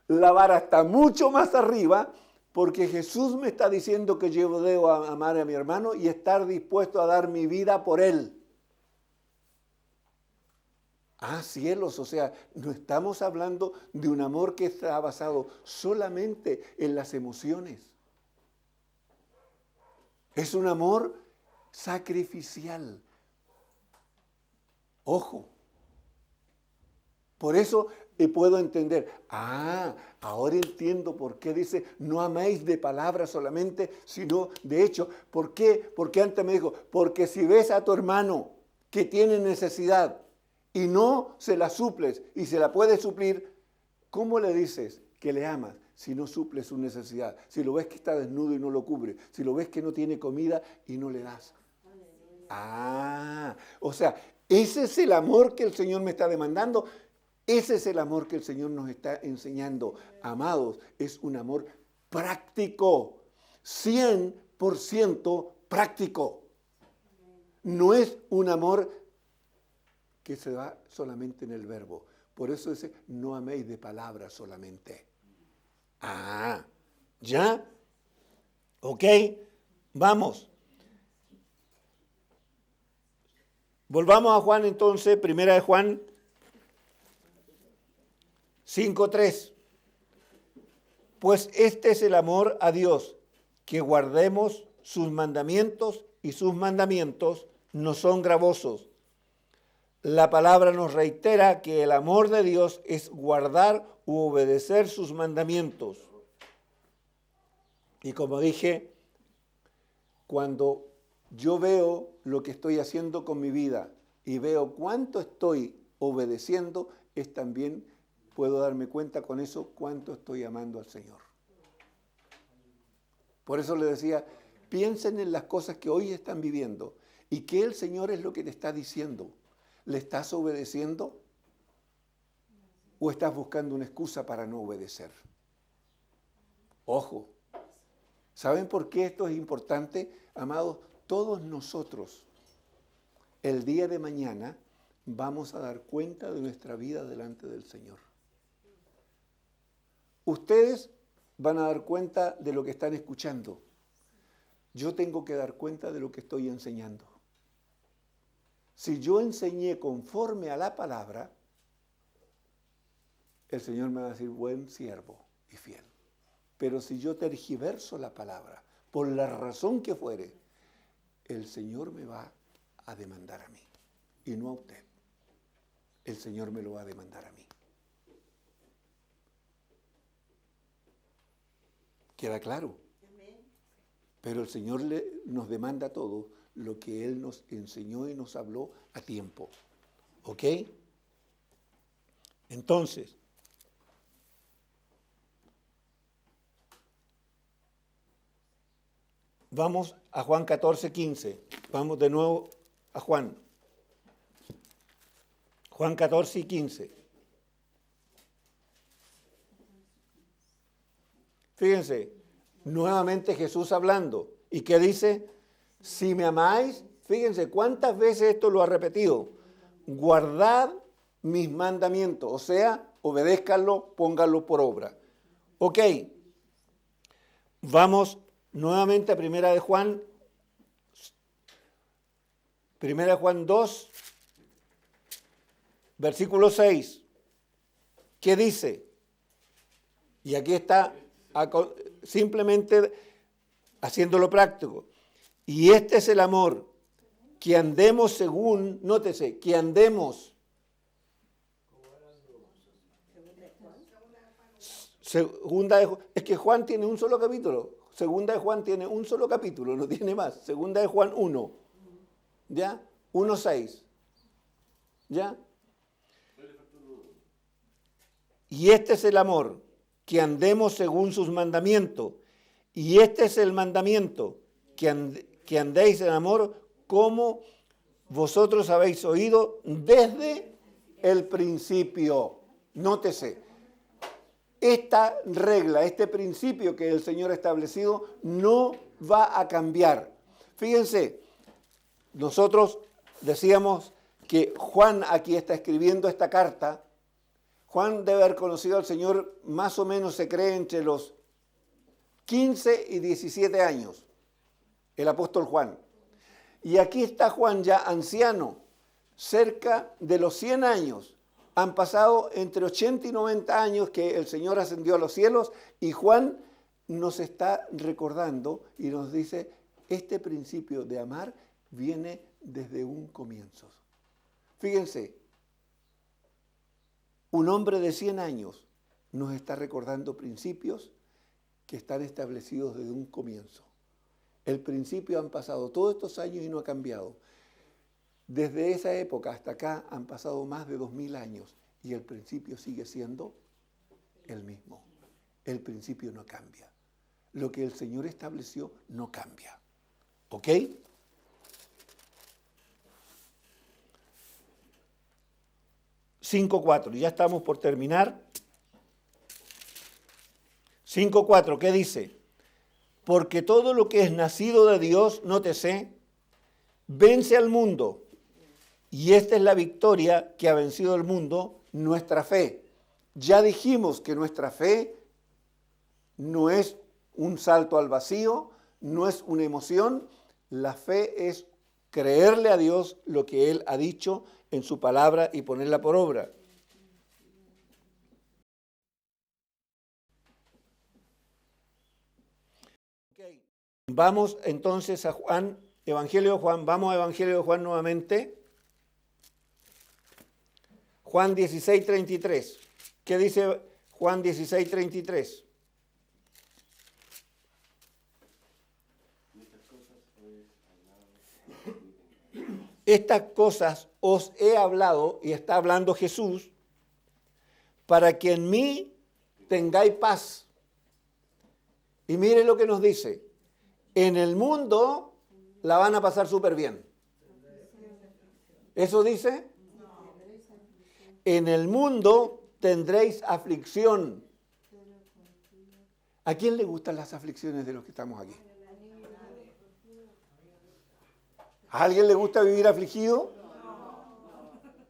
La vara está mucho más arriba porque Jesús me está diciendo que yo debo amar a mi hermano y estar dispuesto a dar mi vida por él. Cielos, o sea, no estamos hablando de un amor que está basado solamente en las emociones. Es un amor sacrificial. Ojo. Por eso puedo entender. Ahora entiendo por qué dice, no améis de palabra solamente, sino de hecho. ¿Por qué? Porque antes me dijo, porque si ves a tu hermano que tiene necesidad, y no se la suples y se la puedes suplir, ¿cómo le dices que le amas si no suples su necesidad? Si lo ves que está desnudo y no lo cubre, si lo ves que no tiene comida y no le das. O sea, ese es el amor que el Señor me está demandando, ese es el amor que el Señor nos está enseñando. Amados, es un amor práctico, 100% práctico. No es un amor que se da solamente en el verbo. Por eso dice, no améis de palabra solamente. ¿Ya? ¿Ok? Vamos. Volvamos a Juan entonces, 1 Juan 5:3. Pues este es el amor a Dios, que guardemos sus mandamientos, y sus mandamientos no son gravosos. La palabra nos reitera que el amor de Dios es guardar u obedecer sus mandamientos. Y como dije, cuando yo veo lo que estoy haciendo con mi vida y veo cuánto estoy obedeciendo, es también puedo darme cuenta con eso cuánto estoy amando al Señor. Por eso le decía, piensen en las cosas que hoy están viviendo y que el Señor es lo que te está diciendo. ¿Le estás obedeciendo? ¿O estás buscando una excusa para no obedecer? Ojo. ¿Saben por qué esto es importante? Amados, todos nosotros, el día de mañana, vamos a dar cuenta de nuestra vida delante del Señor. Ustedes van a dar cuenta de lo que están escuchando. Yo tengo que dar cuenta de lo que estoy enseñando. Si yo enseñé conforme a la palabra, el Señor me va a decir, buen siervo y fiel. Pero si yo tergiverso la palabra, por la razón que fuere, el Señor me va a demandar a mí, y no a usted. El Señor me lo va a demandar a mí. ¿Queda claro? Pero el Señor nos demanda a todos lo que Él nos enseñó y nos habló a tiempo. ¿Ok? Entonces, vamos a Juan 14, 15. Vamos de nuevo a Juan. Juan 14 y 15. Fíjense, nuevamente Jesús hablando. ¿Y qué dice? Si me amáis, fíjense cuántas veces esto lo ha repetido. Guardad mis mandamientos, o sea, obedézcanlo, pónganlo por obra. Ok, vamos nuevamente a Primera de Juan 2, versículo 6. ¿Qué dice? Y aquí está simplemente haciéndolo práctico. Y este es el amor, que andemos según, nótese, que andemos. Es que Juan tiene un solo capítulo. Segunda de Juan tiene un solo capítulo, no tiene más. Segunda de Juan 1. ¿Ya? 1:6. ¿Ya? Y este es el amor, que andemos según sus mandamientos. Y este es el mandamiento, que andéis en amor como vosotros habéis oído desde el principio. Nótese. Esta regla, este principio que el Señor ha establecido no va a cambiar. Fíjense, nosotros decíamos que Juan aquí está escribiendo esta carta. Juan debe haber conocido al Señor más o menos, se cree, entre los 15 y 17 años, el apóstol Juan. Y aquí está Juan ya anciano, cerca de los 100 años. Han pasado entre 80 y 90 años que el Señor ascendió a los cielos y Juan nos está recordando y nos dice, este principio de amar viene desde un comienzo. Fíjense, un hombre de 100 años nos está recordando principios que están establecidos desde un comienzo. El principio han pasado todos estos años y no ha cambiado. Desde esa época hasta acá han pasado más de 2000 años y el principio sigue siendo el mismo. El principio no cambia. Lo que el Señor estableció no cambia. ¿Ok? (5.4) Ya estamos por terminar. 5.4, ¿qué dice? Porque todo lo que es nacido de Dios, nótese, vence al mundo. Y esta es la victoria que ha vencido el mundo, nuestra fe. Ya dijimos que nuestra fe no es un salto al vacío, no es una emoción. La fe es creerle a Dios lo que Él ha dicho en su palabra y ponerla por obra. Okay. Vamos entonces a Juan, Evangelio de Juan, vamos a Evangelio de Juan nuevamente. Juan 16:33. ¿Qué dice Juan 16:33? Estas cosas os he hablado, y está hablando Jesús, para que en mí tengáis paz. Y mire lo que nos dice. En el mundo la van a pasar súper bien. ¿Eso dice? En el mundo tendréis aflicción. ¿A quién le gustan las aflicciones de los que estamos aquí? ¿A alguien le gusta vivir afligido?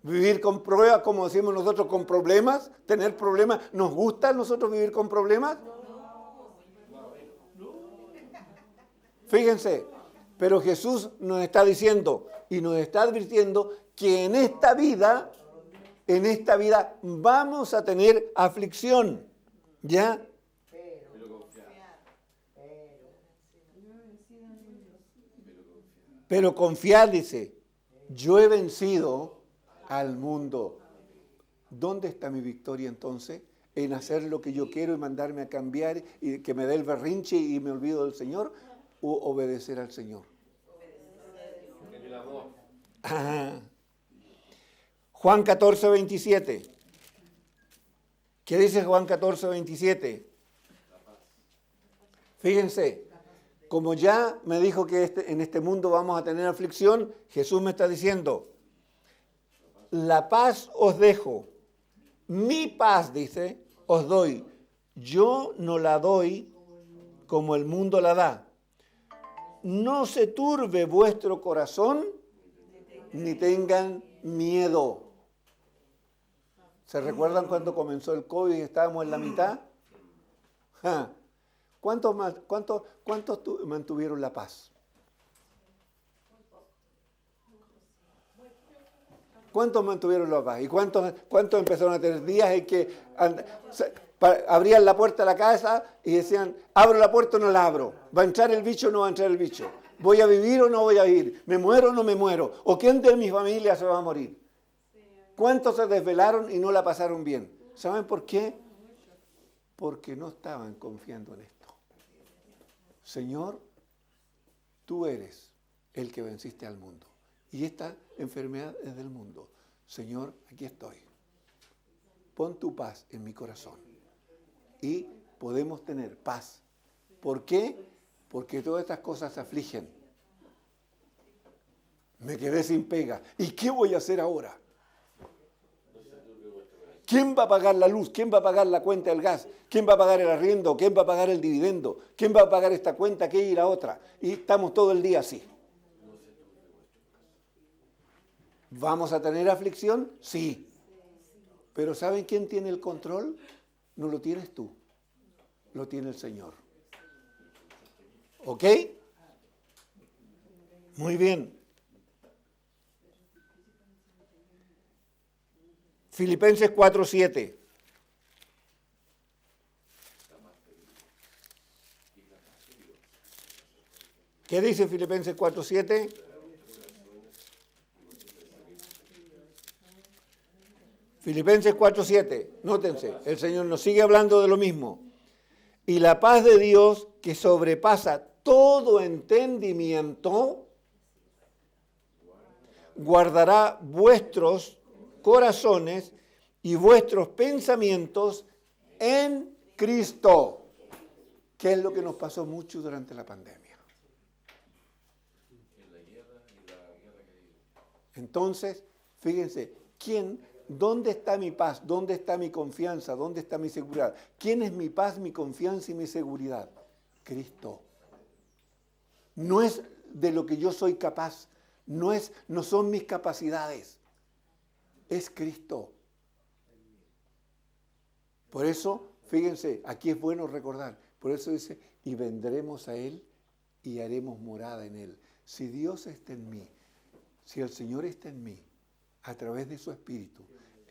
¿Vivir con pruebas, como decimos nosotros, con problemas? ¿Tener problemas? ¿Nos gusta a nosotros vivir con problemas? Fíjense, pero Jesús nos está diciendo y nos está advirtiendo que en esta vida vamos a tener aflicción, ¿ya? Pero confiad, dice, yo he vencido al mundo. ¿Dónde está mi victoria entonces? en hacer lo que yo quiero y mandarme a cambiar y que me dé el berrinche y me olvido del Señor, o obedecer al Señor? Ah. Juan 14, 27. ¿Qué dice Juan 14, 27? Fíjense, como ya me dijo que en este mundo vamos a tener aflicción, Jesús me está diciendo, la paz os dejo, mi paz, dice, os doy. Yo no la doy como el mundo la da. No se turbe vuestro corazón, ni tengan miedo. ¿Se recuerdan cuando comenzó el COVID y estábamos en la mitad? Ja. ¿Cuántos mantuvieron la paz? ¿Cuántos mantuvieron la paz? ¿Y cuántos empezaron a tener días en que abrían la puerta de la casa y decían, abro la puerta o no la abro? ¿Va a entrar el bicho o no va a entrar el bicho? ¿Voy a vivir o no voy a vivir? ¿Me muero o no me muero? ¿O quién de mi familia se va a morir? ¿Cuántos se desvelaron y no la pasaron bien? ¿Saben por qué? Porque no estaban confiando en esto. Señor, tú eres el que venciste al mundo. Y esta enfermedad es del mundo. Señor, aquí estoy. Pon tu paz en mi corazón. Y podemos tener paz. ¿Por qué? Porque todas estas cosas afligen. Me quedé sin pega. ¿Y qué voy a hacer ahora? ¿Quién va a pagar la luz? ¿Quién va a pagar la cuenta del gas? ¿Quién va a pagar el arriendo? ¿Quién va a pagar el dividendo? ¿Quién va a pagar esta cuenta, aquella y la otra? Y estamos todo el día así. ¿Vamos a tener aflicción? Sí. Pero ¿saben quién tiene el control? No lo tienes tú, lo tiene el Señor. ¿Ok? Muy bien. Filipenses 4:7. ¿Qué dice Filipenses 4:7? Filipenses 4:7, nótense, el Señor nos sigue hablando de lo mismo. Y la paz de Dios, que sobrepasa todo entendimiento, guardará vuestros corazones y vuestros pensamientos en Cristo. ¿Qué es lo que nos pasó mucho durante la pandemia? Entonces, fíjense, ¿dónde está mi paz? ¿Dónde está mi confianza? ¿Dónde está mi seguridad? ¿Quién es mi paz, mi confianza y mi seguridad? Cristo. No es de lo que yo soy capaz, no son mis capacidades, es Cristo. Por eso, fíjense, aquí es bueno recordar, por eso dice, y vendremos a Él y haremos morada en Él. Si Dios está en mí, si el Señor está en mí, a través de su Espíritu,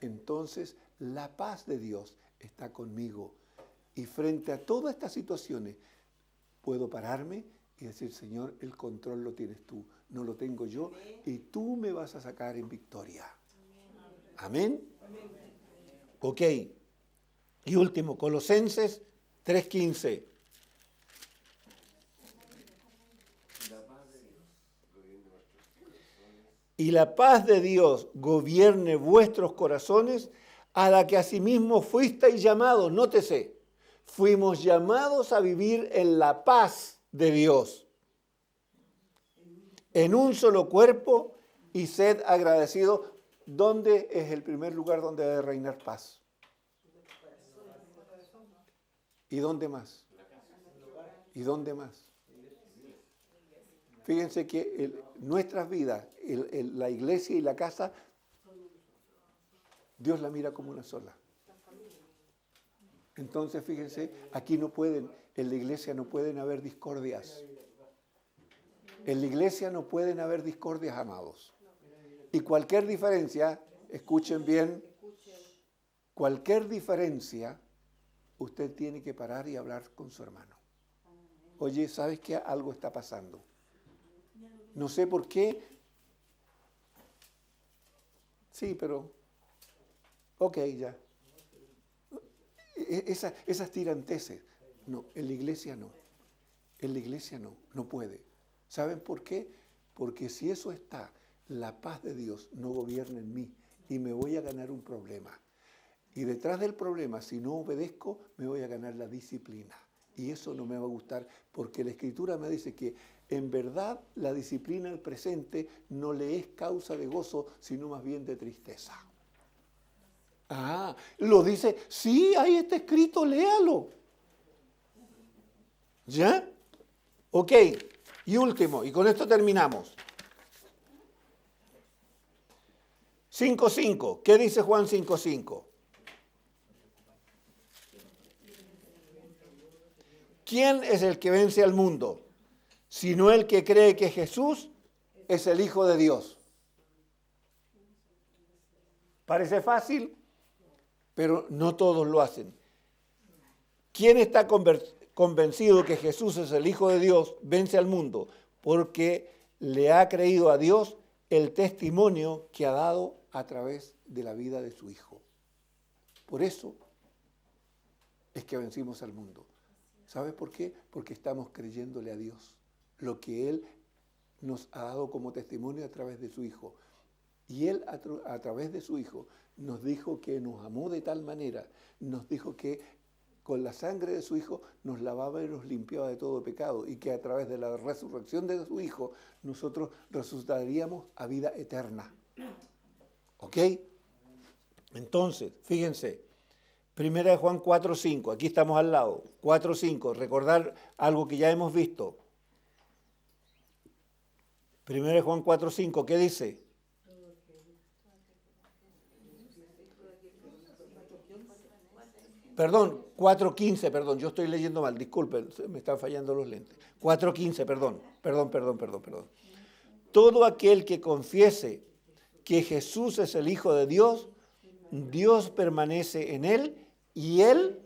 entonces la paz de Dios está conmigo. Y frente a todas estas situaciones, puedo pararme y decir, Señor, el control lo tienes tú, no lo tengo yo, y tú me vas a sacar en victoria. Amén. Ok. Y último, Colosenses 3:15. Y la paz de Dios gobierne vuestros corazones, a la que asimismo fuisteis llamados. Nótese, fuimos llamados a vivir en la paz de Dios, en un solo cuerpo, y sed agradecidos. ¿Dónde es el primer lugar donde debe reinar paz? ¿Y dónde más? ¿Y dónde más? Fíjense que nuestras vidas, la iglesia y la casa, Dios la mira como una sola. Entonces, fíjense, aquí en la iglesia no pueden haber discordias. En la iglesia no pueden haber discordias, amados. Y cualquier diferencia, escuchen bien, cualquier diferencia, usted tiene que parar y hablar con su hermano. Oye, ¿sabes qué? Algo está pasando. No sé por qué. Sí, pero ok, ya. esas tiranteses. No, en la iglesia no. En la iglesia no puede. ¿Saben por qué? Porque si eso está, la paz de Dios no gobierna en mí y me voy a ganar un problema. Y detrás del problema, si no obedezco, me voy a ganar la disciplina. Y eso no me va a gustar porque la Escritura me dice que en verdad la disciplina al presente no le es causa de gozo, sino más bien de tristeza. Ah, lo dice, sí, ahí está escrito, léalo. ¿Ya? Ok, y último, y con esto terminamos. 5.5, ¿qué dice Juan 5.5? ¿Quién es el que vence al mundo? Sino el que cree que Jesús es el Hijo de Dios. Parece fácil, pero no todos lo hacen. ¿Quién está convencido que Jesús es el Hijo de Dios? Vence al mundo, porque le ha creído a Dios el testimonio que ha dado a través de la vida de su Hijo. Por eso es que vencimos al mundo. ¿Sabes por qué? Porque estamos creyéndole a Dios lo que Él nos ha dado como testimonio a través de su Hijo. Y Él a través de su Hijo nos dijo que nos amó de tal manera, nos dijo que con la sangre de su Hijo nos lavaba y nos limpiaba de todo pecado y que a través de la resurrección de su Hijo nosotros resucitaríamos a vida eterna. ¿Ok? Entonces, fíjense, 1 Juan 4.5, aquí estamos al lado, 4.5, recordar algo que ya hemos visto. 1 Juan 4.5, ¿qué dice? Perdón, 4.15, perdón, yo estoy leyendo mal, disculpen, me están fallando los lentes. 4.15, perdón. Todo aquel que confiese que Jesús es el Hijo de Dios, Dios permanece en él y él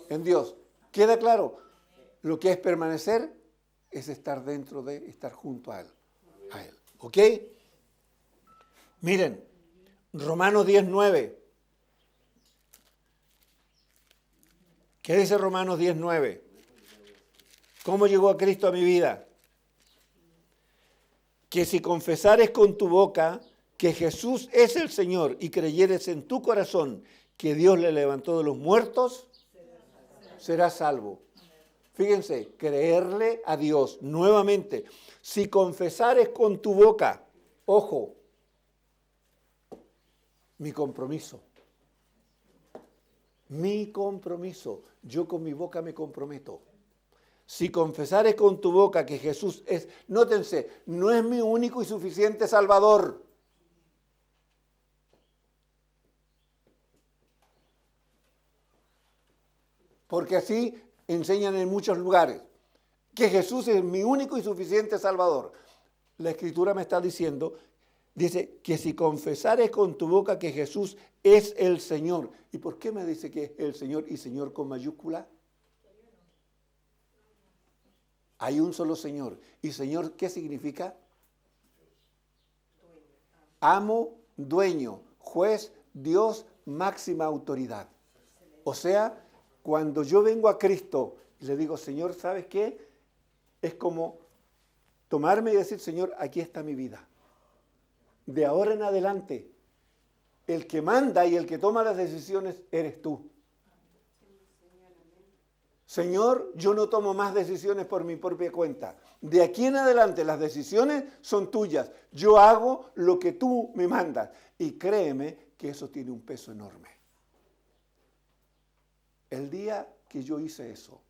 en Dios. ¿Queda claro? Lo que es permanecer es estar dentro de, estar junto a él. ¿Ok? Miren, Romanos 10.9. ¿Qué dice Romanos 10.9? ¿Cómo llegó a Cristo a mi vida? Que si confesares con tu boca que Jesús es el Señor y creyeres en tu corazón que Dios le levantó de los muertos, serás salvo. Fíjense, creerle a Dios nuevamente. Si confesares con tu boca, ojo, mi compromiso. Yo con mi boca me comprometo. Si confesares con tu boca que Jesús es, nótense, no es mi único y suficiente Salvador. Porque así enseñan en muchos lugares, que Jesús es mi único y suficiente Salvador. La Escritura me está diciendo, dice que si confesares con tu boca que Jesús es el Señor. ¿Y por qué me dice que es el Señor y Señor con mayúscula? Hay un solo Señor. ¿Y Señor qué significa? Amo, dueño, juez, Dios, máxima autoridad. O sea, cuando yo vengo a Cristo y le digo, Señor, ¿sabes qué? Es como tomarme y decir, Señor, aquí está mi vida. De ahora en adelante, el que manda y el que toma las decisiones eres tú. Señor, yo no tomo más decisiones por mi propia cuenta. De aquí en adelante las decisiones son tuyas. Yo hago lo que tú me mandas. Y créeme que eso tiene un peso enorme. El día que yo hice eso,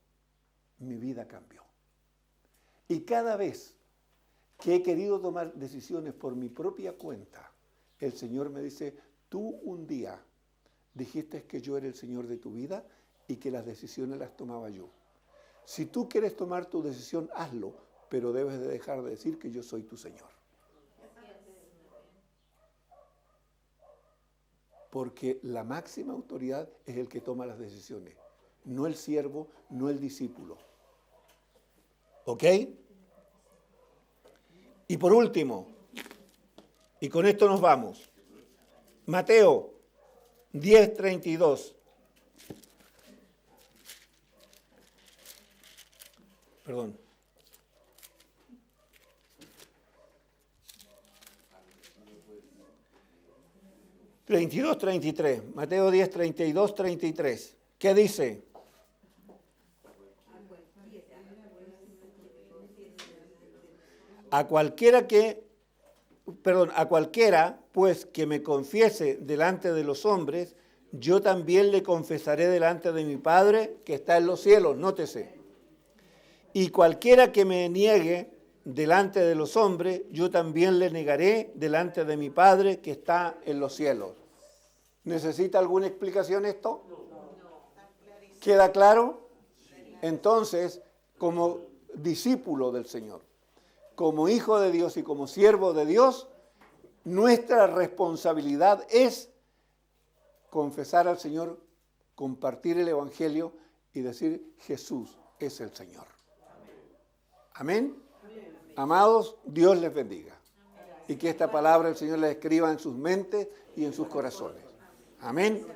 mi vida cambió. Y cada vez que he querido tomar decisiones por mi propia cuenta, el Señor me dice, tú un día dijiste que yo era el Señor de tu vida y que las decisiones las tomaba yo. Si tú quieres tomar tu decisión, hazlo, pero debes de dejar de decir que yo soy tu Señor. Porque la máxima autoridad es el que toma las decisiones, no el siervo, no el discípulo. ¿Ok? Y por último, y con esto nos vamos, Mateo 10:32. Perdón. ...32, 33... Mateo 10, 32, 33... ¿Qué dice? A cualquiera pues que me confiese delante de los hombres, yo también le confesaré delante de mi Padre que está en los cielos, nótese. Y cualquiera que me niegue delante de los hombres, yo también le negaré delante de mi Padre que está en los cielos. ¿Necesita alguna explicación esto? ¿Queda claro? Entonces, como discípulo del Señor, como hijo de Dios y como siervo de Dios, nuestra responsabilidad es confesar al Señor, compartir el Evangelio y decir Jesús es el Señor. Amén. Amados, Dios les bendiga. Y que esta palabra el Señor la escriba en sus mentes y en sus corazones. Amén.